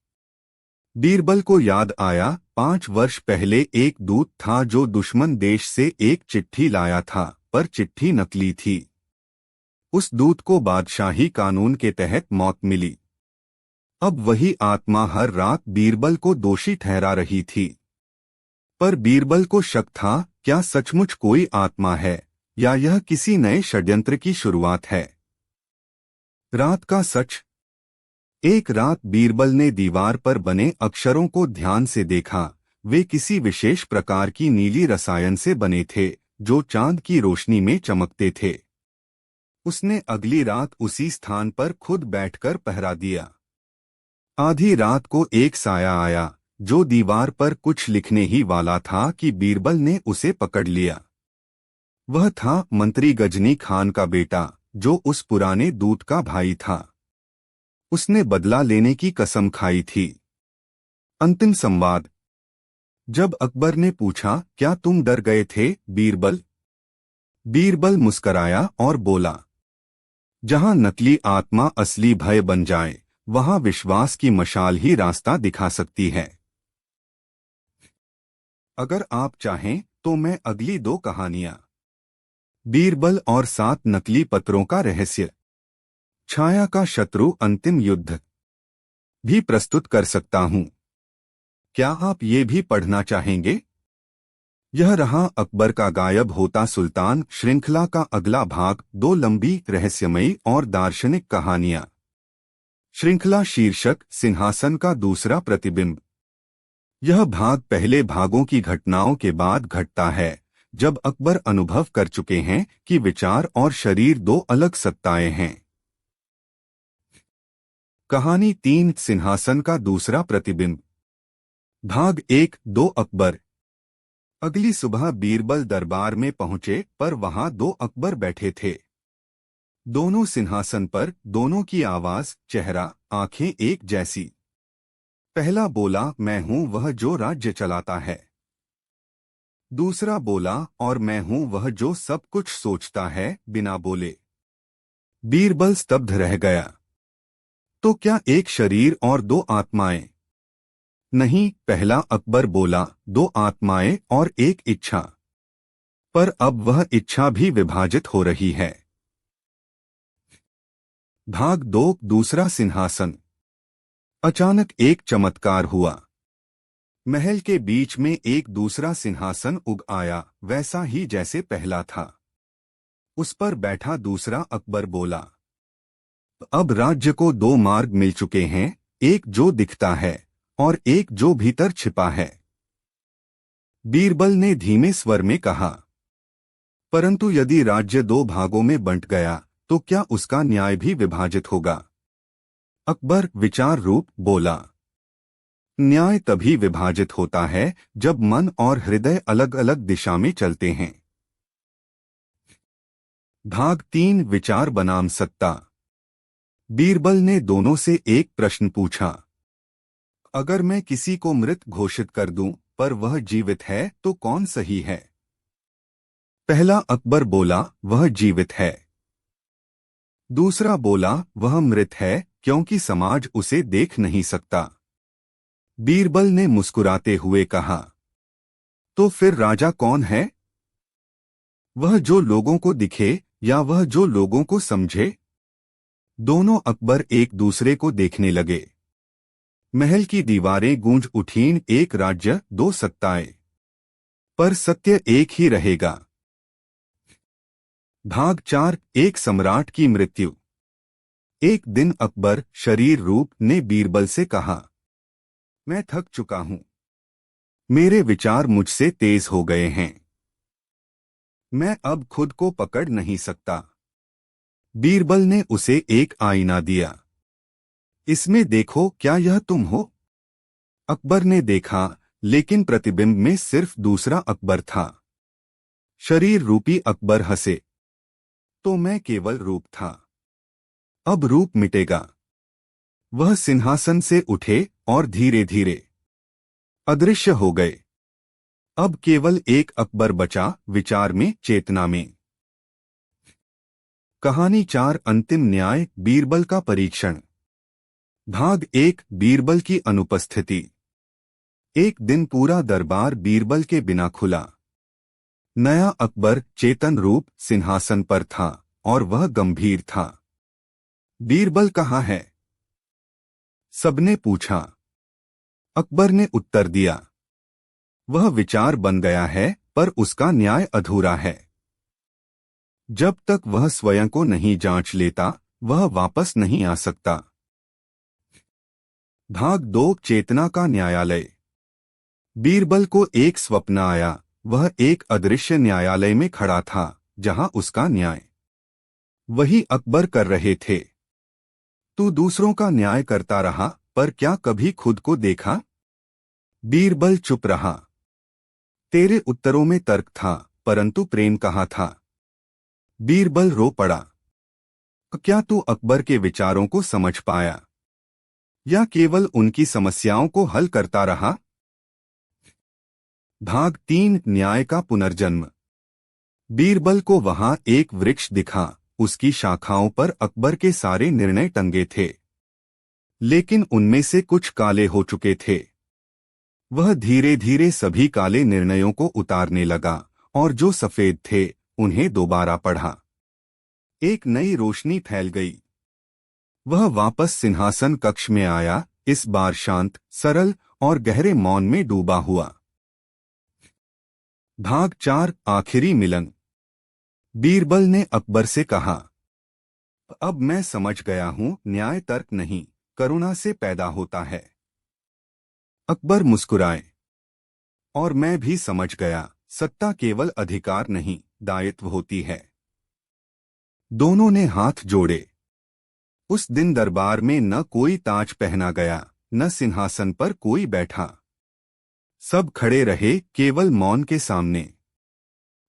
बीरबल को याद आया, 5 वर्ष पहले एक दूत था जो दुश्मन देश से एक चिट्ठी लाया था, पर चिट्ठी नकली थी। उस दूत को बादशाही कानून के तहत मौत मिली। अब वही आत्मा हर रात बीरबल को दोषी ठहरा रही थी। पर बीरबल को शक था, क्या सचमुच कोई आत्मा है या यह किसी नए षड्यंत्र की शुरुआत है? रात का सच। एक रात बीरबल ने दीवार पर बने अक्षरों को ध्यान से देखा। वे किसी विशेष प्रकार की नीली रसायन से बने थे जो चांद की रोशनी में चमकते थे। उसने अगली रात उसी स्थान पर खुद बैठकर पहरा दिया। आधी रात को एक साया आया जो दीवार पर कुछ लिखने ही वाला था कि बीरबल ने उसे पकड़ लिया। वह था मंत्री गजनी खान का बेटा, जो उस पुराने दूत का भाई था। उसने बदला लेने की कसम खाई थी। अंतिम संवाद। जब अकबर ने पूछा, क्या तुम डर गए थे बीरबल? बीरबल मुस्कराया और बोला, जहां नकली आत्मा असली भय बन जाए, वहां विश्वास की मशाल ही रास्ता दिखा सकती है। अगर आप चाहें तो मैं अगली 2 कहानियां, बीरबल और 7 नकली पत्रों का रहस्य, छाया का शत्रु अंतिम युद्ध, भी प्रस्तुत कर सकता हूं। क्या आप ये भी पढ़ना चाहेंगे? यह रहा अकबर का गायब होता सुल्तान श्रृंखला का अगला भाग। 2 लंबी, रहस्यमयी और दार्शनिक कहानियां। श्रृंखला शीर्षक, सिंहासन का दूसरा प्रतिबिंब। यह भाग पहले भागों की घटनाओं के बाद घटता है, जब अकबर अनुभव कर चुके हैं कि विचार और शरीर 2 अलग सत्ताएं हैं। कहानी 3, सिंहासन का दूसरा प्रतिबिंब। भाग 1, 2 अकबर। अगली सुबह बीरबल दरबार में पहुंचे, पर वहां 2 अकबर बैठे थे। दोनों सिंहासन पर, दोनों की आवाज, चेहरा, आंखें एक जैसी। पहला बोला, मैं हूं वह जो राज्य चलाता है। दूसरा बोला, और मैं हूं वह जो सब कुछ सोचता है, बिना बोले। बीरबल स्तब्ध रह गया। तो क्या एक शरीर और 2 आत्माएं? नहीं, पहला अकबर बोला, 2 आत्माएं और एक इच्छा। पर अब वह इच्छा भी विभाजित हो रही है। भाग 2, दूसरा सिंहासन। अचानक एक चमत्कार हुआ। महल के बीच में एक दूसरा सिंहासन उग आया, वैसा ही जैसे पहला था। उस पर बैठा दूसरा अकबर बोला, अब राज्य को 2 मार्ग मिल चुके हैं, एक जो दिखता है और एक जो भीतर छिपा है। बीरबल ने धीमे स्वर में कहा, परंतु यदि राज्य 2 भागों में बंट गया तो क्या उसका न्याय भी विभाजित होगा? अकबर विचार रूप बोला, न्याय तभी विभाजित होता है जब मन और हृदय अलग अलग दिशा में चलते हैं। भाग 3, विचार बनाम सत्ता। बीरबल ने दोनों से एक प्रश्न पूछा। अगर मैं किसी को मृत घोषित कर दूं, पर वह जीवित है, तो कौन सही है? पहला अकबर बोला, वह जीवित है। दूसरा बोला, वह मृत है, क्योंकि समाज उसे देख नहीं सकता। बीरबल ने मुस्कुराते हुए कहा, तो फिर राजा कौन है? वह जो लोगों को दिखे या वह जो लोगों को समझे? दोनों अकबर एक दूसरे को देखने लगे। महल की दीवारें गूंज उठीं, एक राज्य दो सत्ताएं, पर सत्य एक ही रहेगा। भाग 4, एक सम्राट की मृत्यु। एक दिन अकबर शरीर रूप ने बीरबल से कहा, मैं थक चुका हूं। मेरे विचार मुझसे तेज हो गए हैं। मैं अब खुद को पकड़ नहीं सकता। बीरबल ने उसे एक आईना दिया। इसमें देखो, क्या यह तुम हो? अकबर ने देखा, लेकिन प्रतिबिंब में सिर्फ दूसरा अकबर था। शरीर रूपी अकबर हंसे, तो मैं केवल रूप था। अब रूप मिटेगा। वह सिंहासन से उठे और धीरे धीरे अदृश्य हो गए। अब केवल एक अकबर बचा, विचार में, चेतना में। कहानी 4, अंतिम न्याय, बीरबल का परीक्षण। भाग 1, बीरबल की अनुपस्थिति। एक दिन पूरा दरबार बीरबल के बिना खुला। नया अकबर चेतन रूप सिंहासन पर था और वह गंभीर था। बीरबल कहाँ है? सबने पूछा। अकबर ने उत्तर दिया, वह विचार बन गया है, पर उसका न्याय अधूरा है। जब तक वह स्वयं को नहीं जांच लेता, वह वापस नहीं आ सकता। भाग 2, चेतना का न्यायालय। बीरबल को एक स्वप्न आया। वह एक अदृश्य न्यायालय में खड़ा था, जहां उसका न्याय वही अकबर कर रहे थे। तू दूसरों का न्याय करता रहा, पर क्या कभी खुद को देखा? बीरबल चुप रहा। तेरे उत्तरों में तर्क था, परंतु प्रेम कहाँ था? बीरबल रो पड़ा। क्या तू अकबर के विचारों को समझ पाया, या केवल उनकी समस्याओं को हल करता रहा? भाग 3, न्याय का पुनर्जन्म। बीरबल को वहां एक वृक्ष दिखा। उसकी शाखाओं पर अकबर के सारे निर्णय टंगे थे, लेकिन उनमें से कुछ काले हो चुके थे। वह धीरे धीरे सभी काले निर्णयों को उतारने लगा और जो सफेद थे, उन्हें दोबारा पढ़ा। एक नई रोशनी फैल गई। वह वापस सिंहासन कक्ष में आया, इस बार शांत, सरल और गहरे मौन में डूबा हुआ। भाग 4, आखिरी मिलन। बीरबल ने अकबर से कहा, अब मैं समझ गया हूं, न्याय तर्क नहीं, करुणा से पैदा होता है। अकबर मुस्कुराए, और मैं भी समझ गया, सत्ता केवल अधिकार नहीं, दायित्व होती है। दोनों ने हाथ जोड़े। उस दिन दरबार में न कोई ताज पहना गया, न सिंहासन पर कोई बैठा। सब खड़े रहे, केवल मौन के सामने,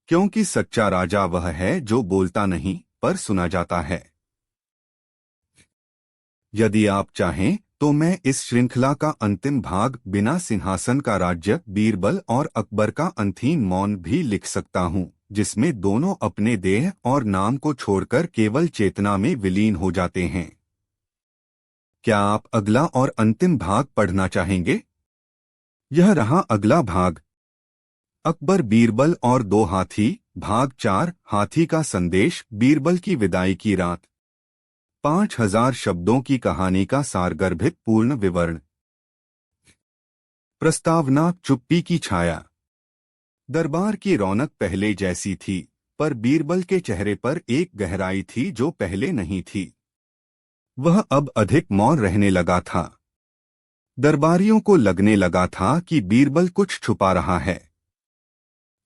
क्योंकि सच्चा राजा वह है जो बोलता नहीं, पर सुना जाता है। यदि आप चाहें तो मैं इस श्रृंखला का अंतिम भाग, बिना सिंहासन का राज्य, बीरबल और अकबर का अंतिम मौन, भी लिख सकता हूं, जिसमें दोनों अपने देह और नाम को छोड़कर केवल चेतना में विलीन हो जाते हैं। क्या आप अगला और अंतिम भाग पढ़ना चाहेंगे? यह रहा अगला भाग, अकबर, बीरबल और दो हाथी। भाग 4, हाथी का संदेश, बीरबल की विदाई की रात। 5000 शब्दों की कहानी का सारगर्भित पूर्ण विवरण। प्रस्तावना, चुप्पी की छाया। दरबार की रौनक पहले जैसी थी, पर बीरबल के चेहरे पर एक गहराई थी जो पहले नहीं थी। वह अब अधिक मौन रहने लगा था। दरबारियों को लगने लगा था कि बीरबल कुछ छुपा रहा है।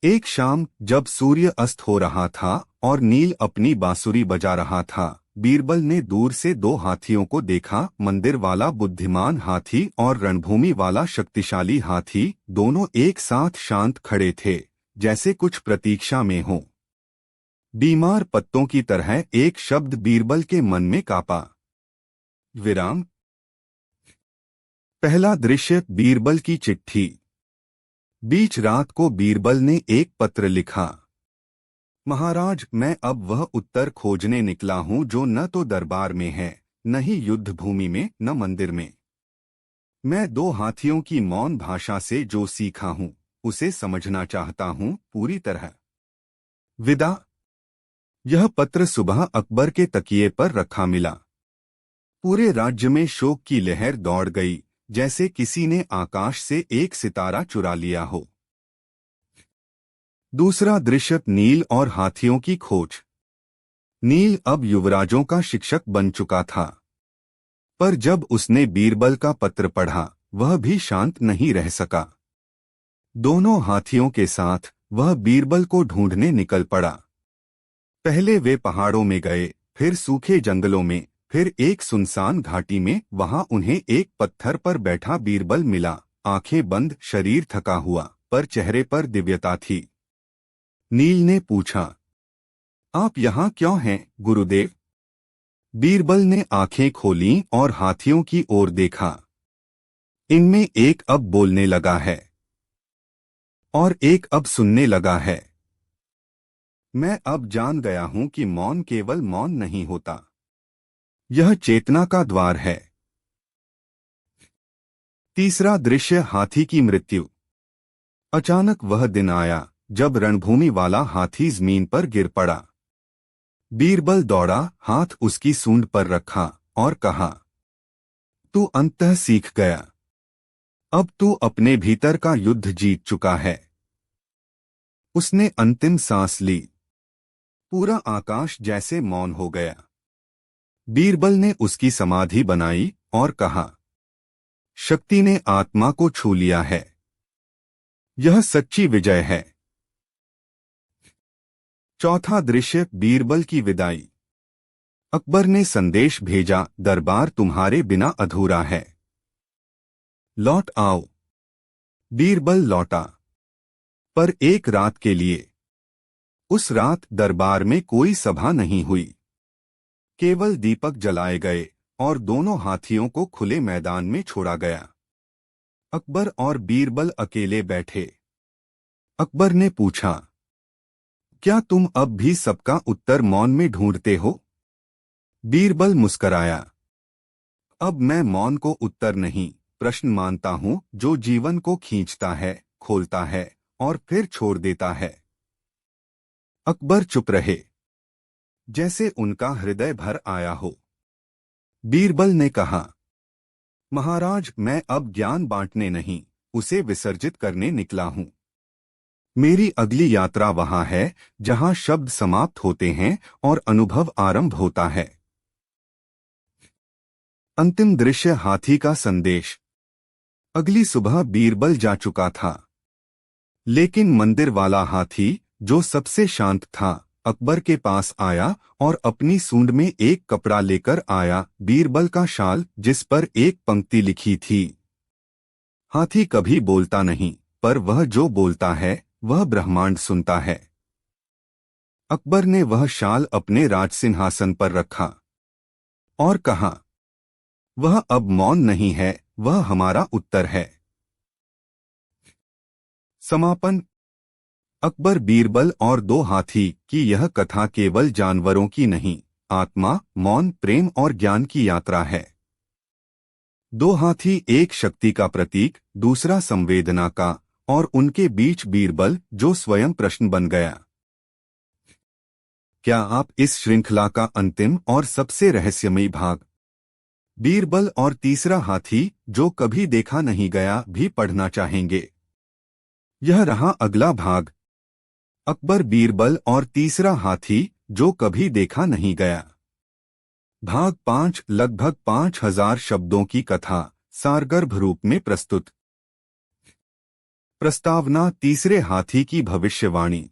एक शाम, जब सूर्य अस्त हो रहा था और नील अपनी बांसुरी बजा रहा था, बीरबल ने दूर से दो हाथियों को देखा। मंदिर वाला बुद्धिमान हाथी और रणभूमि वाला शक्तिशाली हाथी, दोनों एक साथ शांत खड़े थे, जैसे कुछ प्रतीक्षा में हों। बीमार पत्तों की तरह एक शब्द बीरबल के मन में कांपा। विराम। पहला दृश्य, बीरबल की चिट्ठी। बीच रात को बीरबल ने एक पत्र लिखा। महाराज, मैं अब वह उत्तर खोजने निकला हूं जो न तो दरबार में है, न ही युद्ध भूमि में, न मंदिर में। मैं दो हाथियों की मौन भाषा से जो सीखा हूं उसे समझना चाहता हूं पूरी तरह। विदा। यह पत्र सुबह अकबर के तकिए पर रखा मिला। पूरे राज्य में शोक की लहर दौड़ गई, जैसे किसी ने आकाश से एक सितारा चुरा लिया हो। दूसरा दृश्य, नील और हाथियों की खोज। नील अब युवराजों का शिक्षक बन चुका था, पर जब उसने बीरबल का पत्र पढ़ा वह भी शांत नहीं रह सका। दोनों हाथियों के साथ वह बीरबल को ढूंढने निकल पड़ा। पहले वे पहाड़ों में गए, फिर सूखे जंगलों में, फिर एक सुनसान घाटी में। वहां उन्हें एक पत्थर पर बैठा बीरबल मिला, आंखें बंद, शरीर थका हुआ, पर चेहरे पर दिव्यता थी। नील ने पूछा, आप यहाँ क्यों हैं गुरुदेव? बीरबल ने आंखें खोलीं और हाथियों की ओर देखा। इनमें एक अब बोलने लगा है और एक अब सुनने लगा है। मैं अब जान गया हूं कि मौन केवल मौन नहीं होता, यह चेतना का द्वार है। तीसरा दृश्य, हाथी की मृत्यु। अचानक वह दिन आया जब रणभूमि वाला हाथी जमीन पर गिर पड़ा। बीरबल दौड़ा, हाथ उसकी सूंड पर रखा और कहा, तू अंततः सीख गया। अब तू अपने भीतर का युद्ध जीत चुका है। उसने अंतिम सांस ली। पूरा आकाश जैसे मौन हो गया। बीरबल ने उसकी समाधि बनाई और कहा, शक्ति ने आत्मा को छू लिया है। यह सच्ची विजय है। चौथा दृश्य, बीरबल की विदाई। अकबर ने संदेश भेजा, दरबार तुम्हारे बिना अधूरा है, लौट आओ। बीरबल लौटा, पर एक रात के लिए। उस रात दरबार में कोई सभा नहीं हुई, केवल दीपक जलाए गए और दोनों हाथियों को खुले मैदान में छोड़ा गया। अकबर और बीरबल अकेले बैठे। अकबर ने पूछा, क्या तुम अब भी सबका उत्तर मौन में ढूंढते हो? बीरबल मुस्कराया, अब मैं मौन को उत्तर नहीं, प्रश्न मानता हूं जो जीवन को खींचता है, खोलता है और फिर छोड़ देता है। अकबर चुप रहे, जैसे उनका हृदय भर आया हो। बीरबल ने कहा, महाराज, मैं अब ज्ञान बांटने नहीं, उसे विसर्जित करने निकला हूं। मेरी अगली यात्रा वहां है जहां शब्द समाप्त होते हैं और अनुभव आरंभ होता है। अंतिम दृश्य, हाथी का संदेश। अगली सुबह बीरबल जा चुका था, लेकिन मंदिर वाला हाथी, जो सबसे शांत था, अकबर के पास आया और अपनी सूंड में एक कपड़ा लेकर आया, बीरबल का शाल, जिस पर एक पंक्ति लिखी थी, हाथी कभी बोलता नहीं, पर वह जो बोलता है वह ब्रह्मांड सुनता है। अकबर ने वह शाल अपने राजसिंहासन पर रखा और कहा, वह अब मौन नहीं है, वह हमारा उत्तर है। समापन। अकबर, बीरबल और दो हाथी की यह कथा केवल जानवरों की नहीं, आत्मा, मौन, प्रेम और ज्ञान की यात्रा है। दो हाथी, एक शक्ति का प्रतीक, दूसरा संवेदना का, और उनके बीच बीरबल, जो स्वयं प्रश्न बन गया। क्या आप इस श्रृंखला का अंतिम और सबसे रहस्यमयी भाग, बीरबल और तीसरा हाथी जो कभी देखा नहीं गया, भी पढ़ना चाहेंगे? यह रहा अगला भाग, अकबर, बीरबल और तीसरा हाथी जो कभी देखा नहीं गया। भाग 5, लगभग 5000 शब्दों की कथा, सारगर्भ रूप में प्रस्तुत। प्रस्तावना, तीसरे हाथी की भविष्यवाणी।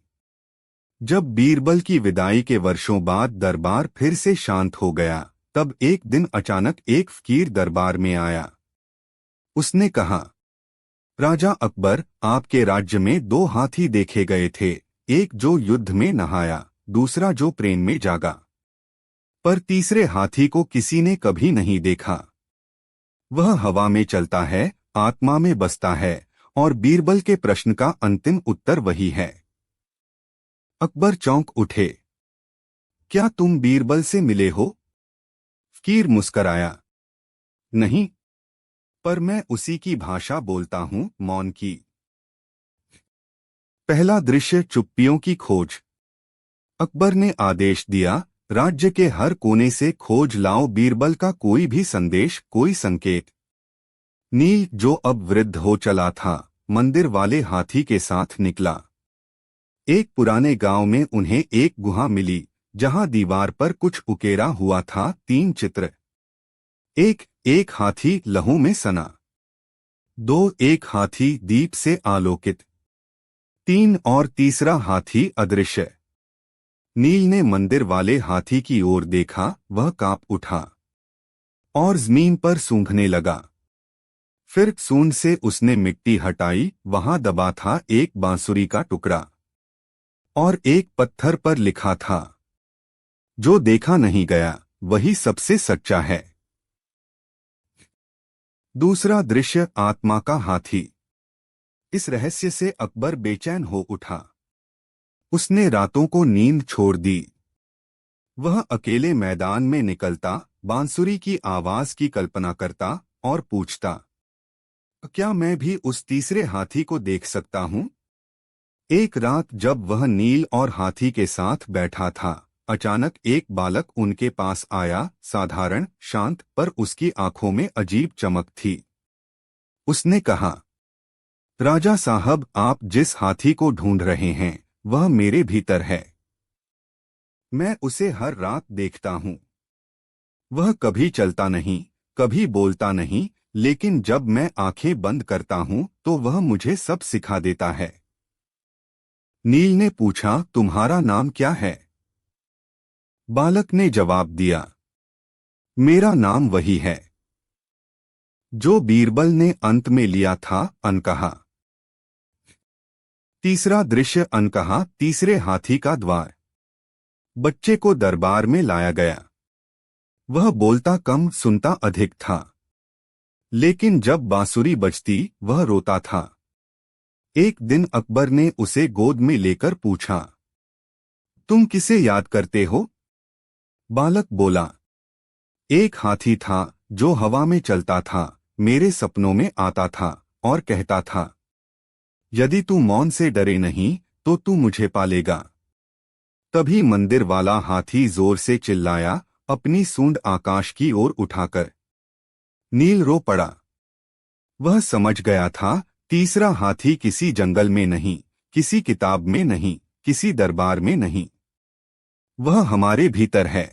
जब बीरबल की विदाई के वर्षों बाद दरबार फिर से शांत हो गया, तब एक दिन अचानक एक फकीर दरबार में आया। उसने कहा, राजा अकबर, आपके राज्य में दो हाथी देखे गए थे, एक जो युद्ध में नहाया, दूसरा जो प्रेम में जागा। पर तीसरे हाथी को किसी ने कभी नहीं देखा। वह हवा में चलता है, आत्मा में बसता है, और बीरबल के प्रश्न का अंतिम उत्तर वही है। अकबर चौंक उठे। क्या तुम बीरबल से मिले हो? फकीर मुस्कराया। नहीं, पर मैं उसी की भाषा बोलता हूं, मौन की। पहला दृश्य, चुप्पियों की खोज। अकबर ने आदेश दिया, राज्य के हर कोने से खोज लाओ बीरबल का कोई भी संदेश, कोई संकेत। नील, जो अब वृद्ध हो चला था, मंदिर वाले हाथी के साथ निकला। एक पुराने गांव में उन्हें एक गुहा मिली, जहां दीवार पर कुछ उकेरा हुआ था, 3 चित्र। एक एक हाथी लहू में सना। 2 एक हाथी दीप से आलोकित। 3 और तीसरा हाथी अदृश्य। नील ने मंदिर वाले हाथी की ओर देखा, वह कांप उठा और जमीन पर सूंघने लगा। फिर सूंड से उसने मिट्टी हटाई, वहां दबा था एक बांसुरी का टुकड़ा और एक पत्थर पर लिखा था, जो देखा नहीं गया वही सबसे सच्चा है। दूसरा दृश्य, आत्मा का हाथी। इस रहस्य से अकबर बेचैन हो उठा। उसने रातों को नींद छोड़ दी। वह अकेले मैदान में निकलता, बांसुरी की आवाज की कल्पना करता और पूछता, क्या मैं भी उस तीसरे हाथी को देख सकता हूं? एक रात जब वह नील और हाथी के साथ बैठा था, अचानक एक बालक उनके पास आया, साधारण, शांत, पर उसकी आंखों में अजीब चमक थी। उसने कहा, राजा साहब, आप जिस हाथी को ढूंढ रहे हैं, वह मेरे भीतर है। मैं उसे हर रात देखता हूं। वह कभी चलता नहीं, कभी बोलता नहीं, लेकिन जब मैं आंखें बंद करता हूं तो वह मुझे सब सिखा देता है। नील ने पूछा, तुम्हारा नाम क्या है? बालक ने जवाब दिया, मेरा नाम वही है जो बीरबल ने अंत में लिया था, अनकहा। तीसरा दृश्य, अनकहा, तीसरे हाथी का द्वार। बच्चे को दरबार में लाया गया। वह बोलता कम, सुनता अधिक था, लेकिन जब बांसुरी बजती वह रोता था। एक दिन अकबर ने उसे गोद में लेकर पूछा, तुम किसे याद करते हो? बालक बोला, एक हाथी था जो हवा में चलता था, मेरे सपनों में आता था और कहता था, यदि तू मौन से डरे नहीं तो तू मुझे पालेगा। तभी मंदिर वाला हाथी जोर से चिल्लाया, अपनी सूंड आकाश की ओर उठाकर। नील रो पड़ा। वह समझ गया था, तीसरा हाथी किसी जंगल में नहीं, किसी किताब में नहीं, किसी दरबार में नहीं, वह हमारे भीतर है।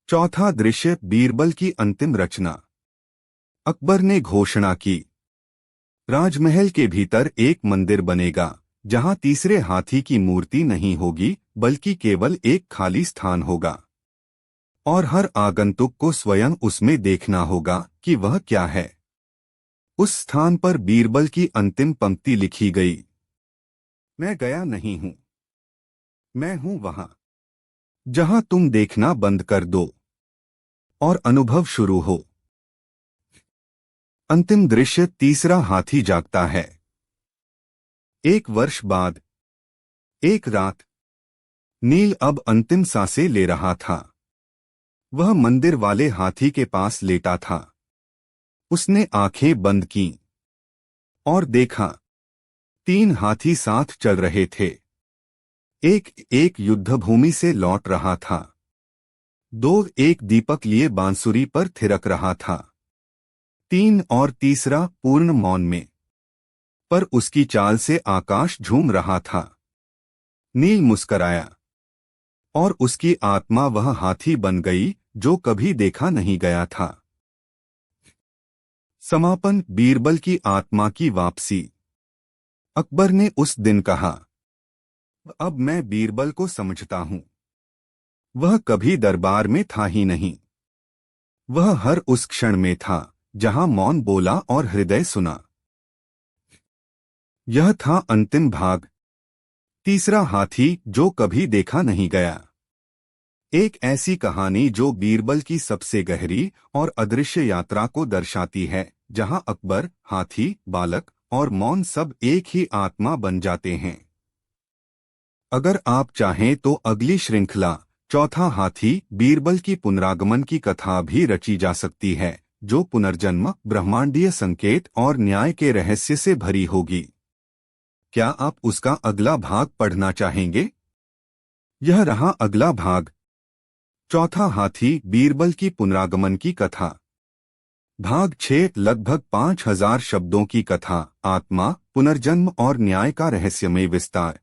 चौथा दृश्य, बीरबल की अंतिम रचना। अकबर ने घोषणा की, राजमहल के भीतर एक मंदिर बनेगा, जहां तीसरे हाथी की मूर्ति नहीं होगी, बल्कि केवल एक खाली स्थान होगा, और हर आगंतुक को स्वयं उसमें देखना होगा कि वह क्या है। उस स्थान पर बीरबल की अंतिम पंक्ति लिखी गई, मैं गया नहीं हूं, मैं हूं वहां जहां तुम देखना बंद कर दो और अनुभव शुरू हो। अंतिम दृश्य, तीसरा हाथी जागता है। 1 वर्ष बाद, एक रात, नील अब अंतिम सांसें ले रहा था। वह मंदिर वाले हाथी के पास लेटा था। उसने आंखें बंद कीं और देखा, 3 हाथी साथ चल रहे थे। एक एक युद्धभूमि से लौट रहा था। 2 एक दीपक लिए बांसुरी पर थिरक रहा था। 3 और तीसरा पूर्ण मौन में, पर उसकी चाल से आकाश झूम रहा था। नील मुस्कराया और उसकी आत्मा वह हाथी बन गई जो कभी देखा नहीं गया था। समापन, बीरबल की आत्मा की वापसी। अकबर ने उस दिन कहा, अब मैं बीरबल को समझता हूं। वह कभी दरबार में था ही नहीं। वह हर उस क्षण में था जहां मौन बोला और हृदय सुना। यह था अंतिम भाग, तीसरा हाथी जो कभी देखा नहीं गया। एक ऐसी कहानी जो बीरबल की सबसे गहरी और अदृश्य यात्रा को दर्शाती है, जहां अकबर, हाथी, बालक और मौन सब एक ही आत्मा बन जाते हैं। अगर आप चाहें तो अगली श्रृंखला चौथा हाथी बीरबल की पुनरागमन की कथा भी रची जा सकती है, जो पुनर्जन्म, ब्रह्मांडीय संकेत और न्याय के रहस्य से भरी होगी। क्या आप उसका अगला भाग पढ़ना चाहेंगे? यह रहा अगला भाग, चौथा हाथी बीरबल की पुनरागमन की कथा। भाग 6, लगभग 5000 शब्दों की कथा, आत्मा, पुनर्जन्म और न्याय का रहस्यमय विस्तार।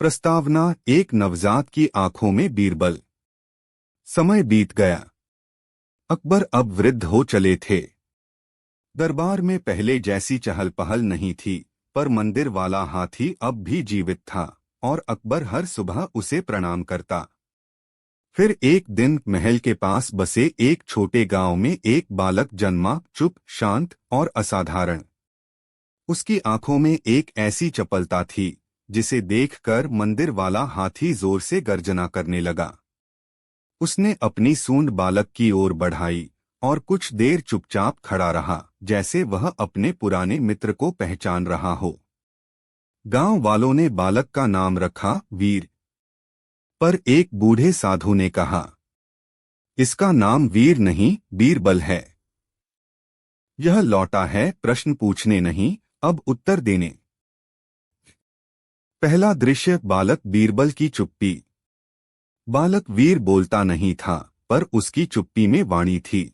प्रस्तावना: एक नवजात की आंखों में बीरबल। समय बीत गया। अकबर अब वृद्ध हो चले थे। दरबार में पहले जैसी चहल पहल नहीं थी, पर मंदिर वाला हाथी अब भी जीवित था और अकबर हर सुबह उसे प्रणाम करता। फिर एक दिन महल के पास बसे एक छोटे गांव में एक बालक जन्मा, चुप, शांत और असाधारण। उसकी आंखों में एक ऐसी चपलता थी जिसे देखकर मंदिर वाला हाथी जोर से गर्जना करने लगा। उसने अपनी सूंड बालक की ओर बढ़ाई और कुछ देर चुपचाप खड़ा रहा, जैसे वह अपने पुराने मित्र को पहचान रहा हो। गांव वालों ने बालक का नाम रखा वीर। पर एक बूढ़े साधु ने कहा, इसका नाम वीर नहीं, बीरबल है। यह लौटा है प्रश्न पूछने नहीं, अब उत्तर देने। पहला दृश्य, बालक बीरबल की चुप्पी। बालक वीर बोलता नहीं था, पर उसकी चुप्पी में वाणी थी।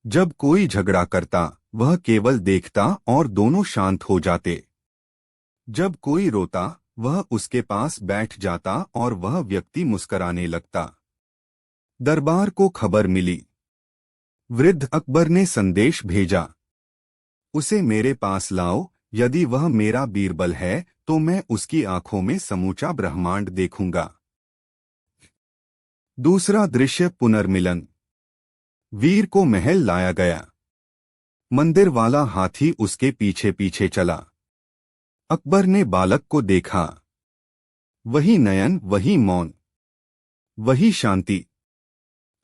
जब कोई झगड़ा करता, वह केवल देखता और दोनों शांत हो जाते। जब कोई रोता, वह उसके पास बैठ जाता और वह व्यक्ति मुस्कराने लगता। दरबार को खबर मिली। वृद्ध अकबर ने संदेश भेजा, उसे मेरे पास लाओ। यदि वह मेरा बीरबल है तो मैं उसकी आंखों में समूचा ब्रह्मांड देखूंगा। दूसरा दृश्य, पुनर्मिलन। वीर को महल लाया गया। मंदिर वाला हाथी उसके पीछे पीछे चला। अकबर ने बालक को देखा। वही नयन, वही मौन, वही शांति।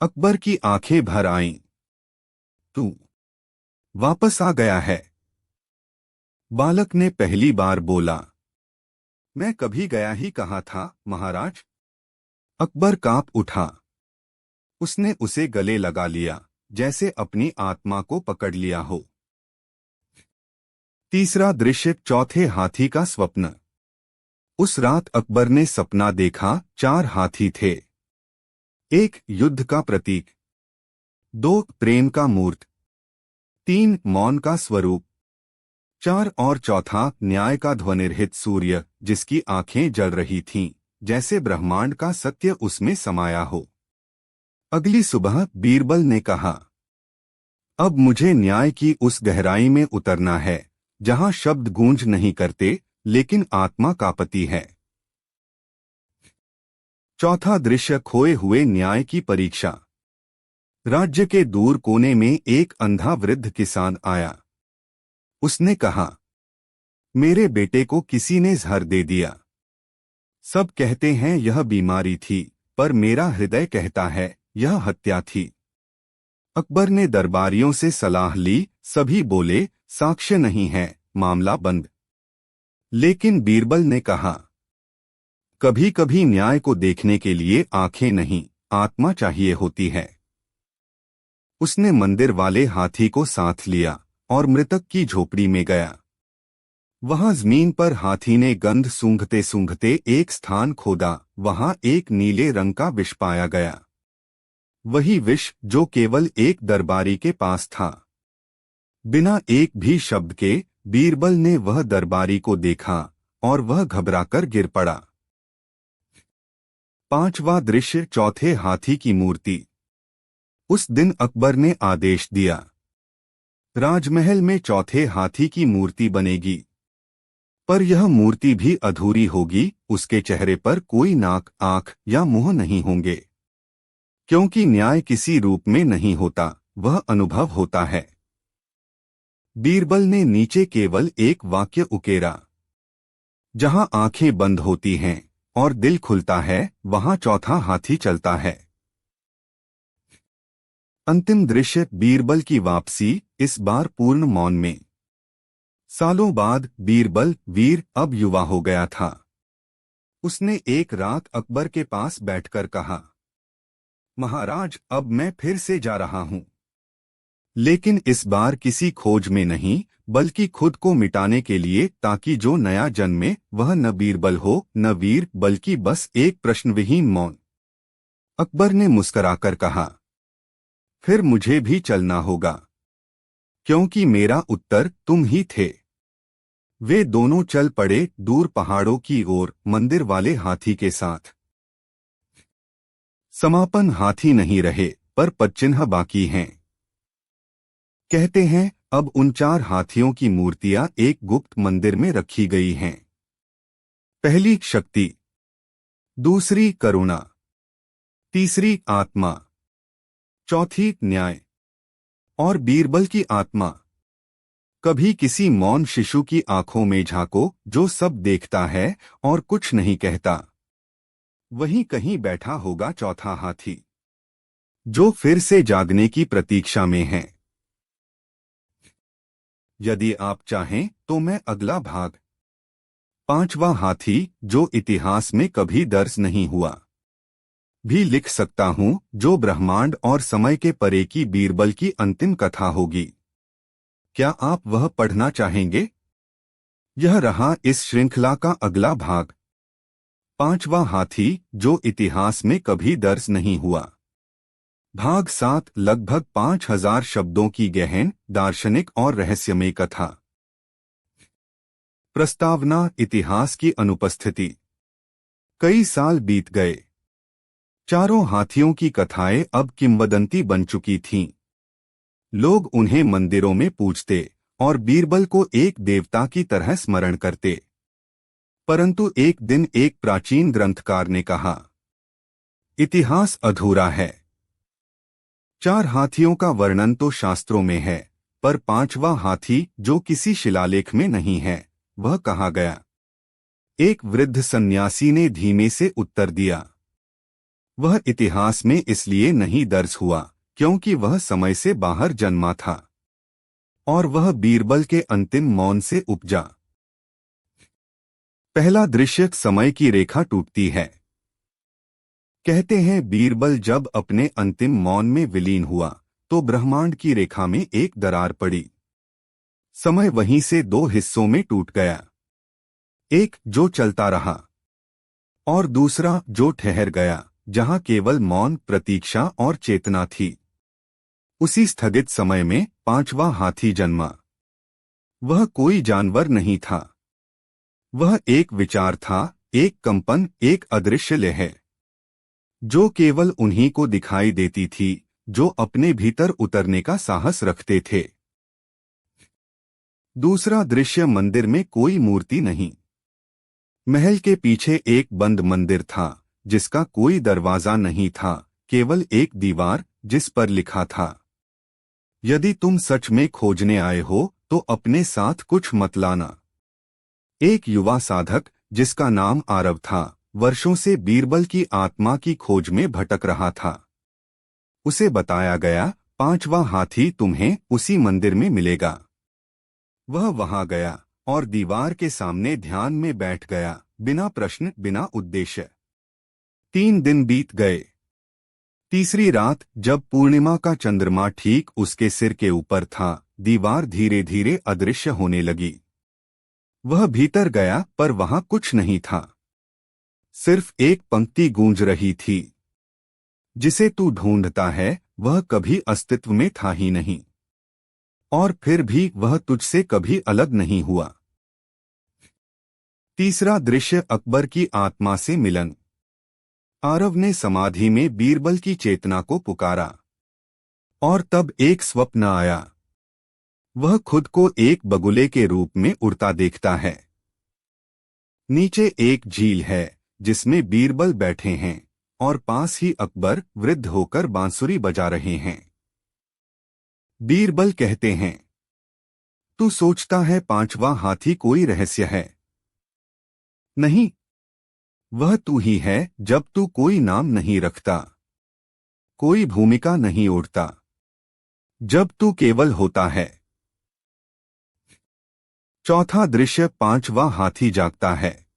अकबर की आंखें भर आईं। तू वापस आ गया है? बालक ने पहली बार बोला। मैं कभी गया ही कहा था महाराज। अकबर कांप उठा। उसने उसे गले लगा लिया, जैसे अपनी आत्मा को पकड़ लिया हो। तीसरा दृश्य, चौथे हाथी का स्वप्न। उस रात अकबर ने सपना देखा, 4 हाथी थे। 1 युद्ध का प्रतीक, 2 प्रेम का मूर्त, 3 मौन का स्वरूप, 4 और चौथा न्याय का ध्वनिरहित सूर्य, जिसकी आंखें जल रही थीं, जैसे ब्रह्मांड का सत्य उसमें समाया हो। अगली सुबह बीरबल ने कहा, अब मुझे न्याय की उस गहराई में उतरना है जहां शब्द गूंज नहीं करते, लेकिन आत्मा कांपती है। चौथा दृश्य, खोए हुए न्याय की परीक्षा। राज्य के दूर कोने में एक अंधा वृद्ध किसान आया। उसने कहा, मेरे बेटे को किसी ने जहर दे दिया। सब कहते हैं यह बीमारी थी, पर मेरा हृदय कहता है यह हत्या थी। अकबर ने दरबारियों से सलाह ली। सभी बोले, साक्ष्य नहीं है, मामला बंद। लेकिन बीरबल ने कहा, कभी कभी न्याय को देखने के लिए आंखें नहीं, आत्मा चाहिए होती है। उसने मंदिर वाले हाथी को साथ लिया और मृतक की झोपड़ी में गया। वहां जमीन पर हाथी ने गंध सूंघते सूंघते एक स्थान खोदा। वहां एक नीले रंग का विष पाया गया। वही विष जो केवल एक दरबारी के पास था। बिना एक भी शब्द के बीरबल ने वह दरबारी को देखा और वह घबराकर गिर पड़ा। पांचवा दृश्य, चौथे हाथी की मूर्ति। उस दिन अकबर ने आदेश दिया, राजमहल में चौथे हाथी की मूर्ति बनेगी। पर यह मूर्ति भी अधूरी होगी। उसके चेहरे पर कोई नाक, आंख या मुंह नहीं होंगे, क्योंकि न्याय किसी रूप में नहीं होता, वह अनुभव होता है। बीरबल ने नीचे केवल एक वाक्य उकेरा, जहां आंखें बंद होती हैं, और दिल खुलता है, वहां चौथा हाथी चलता है। अंतिम दृश्य बीरबल की वापसी, इस बार पूर्ण मौन में। सालों बाद बीरबल वीर अब युवा हो गया था। उसने एक रात अकबर के पास बैठकर कहा, महाराज, अब मैं फिर से जा रहा हूं। लेकिन इस बार किसी खोज में नहीं, बल्कि खुद को मिटाने के लिए, ताकि जो नया जन्मे वह न बीरबल हो न वीर, बल्कि बस एक प्रश्नविहीन मौन। अकबर ने मुस्कराकर कहा, फिर मुझे भी चलना होगा, क्योंकि मेरा उत्तर तुम ही थे। वे दोनों चल पड़े दूर पहाड़ों की ओर, मंदिर वाले हाथी के साथ। समापन हाथी नहीं रहे, पर पदचिन्ह बाकी हैं। कहते हैं अब उन 4 हाथियों की मूर्तियां एक गुप्त मंदिर में रखी गई हैं। पहली शक्ति, दूसरी करुणा, तीसरी आत्मा, चौथी न्याय और बीरबल की आत्मा। कभी किसी मौन शिशु की आंखों में झांको, जो सब देखता है और कुछ नहीं कहता। वहीं कहीं बैठा होगा चौथा हाथी, जो फिर से जागने की प्रतीक्षा में है। यदि आप चाहें तो मैं अगला भाग, 5वां हाथी, जो इतिहास में कभी दर्ज नहीं हुआ, भी लिख सकता हूं, जो ब्रह्मांड और समय के परे की बीरबल की अंतिम कथा होगी। क्या आप वह पढ़ना चाहेंगे? यह रहा इस श्रृंखला का अगला भाग, 5वां हाथी, जो इतिहास में कभी दर्ज नहीं हुआ। भाग 7, लगभग 5000 शब्दों की गहन, दार्शनिक और रहस्यमय कथा। प्रस्तावना, इतिहास की अनुपस्थिति। कई साल बीत गए। चारों हाथियों की कथाएं अब किंवदंती बन चुकी थीं। लोग उन्हें मंदिरों में पूजते और बीरबल को एक देवता की तरह स्मरण करते। परंतु एक दिन एक प्राचीन ग्रंथकार ने कहा, इतिहास अधूरा है। 4 हाथियों का वर्णन तो शास्त्रों में है, पर 5वां हाथी, जो किसी शिलालेख में नहीं है, वह कहाँ गया? एक वृद्ध सन्यासी ने धीमे से उत्तर दिया, वह इतिहास में इसलिए नहीं दर्ज हुआ, क्योंकि वह समय से बाहर जन्मा था, और वह बीरबल के अंतिम मौन से उपजा। पहला दृश्य, समय की रेखा टूटती है। कहते हैं बीरबल जब अपने अंतिम मौन में विलीन हुआ, तो ब्रह्मांड की रेखा में एक दरार पड़ी। समय वहीं से 2 हिस्सों में टूट गया, एक जो चलता रहा और दूसरा जो ठहर गया, जहां केवल मौन, प्रतीक्षा और चेतना थी। उसी स्थगित समय में 5वां हाथी जन्मा। वह कोई जानवर नहीं था, वह एक विचार था, एक कंपन, एक अदृश्य लहर, जो केवल उन्हीं को दिखाई देती थी जो अपने भीतर उतरने का साहस रखते थे। दूसरा दृश्य, मंदिर में कोई मूर्ति नहीं। महल के पीछे एक बंद मंदिर था, जिसका कोई दरवाजा नहीं था, केवल एक दीवार, जिस पर लिखा था, यदि तुम सच में खोजने आए हो तो अपने साथ कुछ मत लाना। एक युवा साधक, जिसका नाम आरव था, वर्षों से बीरबल की आत्मा की खोज में भटक रहा था। उसे बताया गया, 5वां हाथी तुम्हें उसी मंदिर में मिलेगा। वह वहां गया और दीवार के सामने ध्यान में बैठ गया, बिना प्रश्न, बिना उद्देश्य। 3 दिन बीत गए। तीसरी रात, जब पूर्णिमा का चंद्रमा ठीक उसके सिर के ऊपर था, दीवार धीरे धीरे अदृश्य होने लगी। वह भीतर गया, पर वहां कुछ नहीं था। सिर्फ एक पंक्ति गूंज रही थी, जिसे तू ढूंढता है वह कभी अस्तित्व में था ही नहीं, और फिर भी वह तुझसे कभी अलग नहीं हुआ। तीसरा दृश्य, अकबर की आत्मा से मिलन। आरव ने समाधि में बीरबल की चेतना को पुकारा, और तब एक स्वप्न आया। वह खुद को एक बगुले के रूप में उड़ता देखता है। नीचे एक झील है, जिसमें बीरबल बैठे हैं, और पास ही अकबर वृद्ध होकर बांसुरी बजा रहे हैं। बीरबल कहते हैं, तू सोचता है 5वां हाथी कोई रहस्य है? नहीं, वह तू ही है जब तू कोई नाम नहीं रखता, कोई भूमिका नहीं ओढ़ता, जब तू केवल होता है। चौथा दृश्य, पांचवा हाथी जागता है।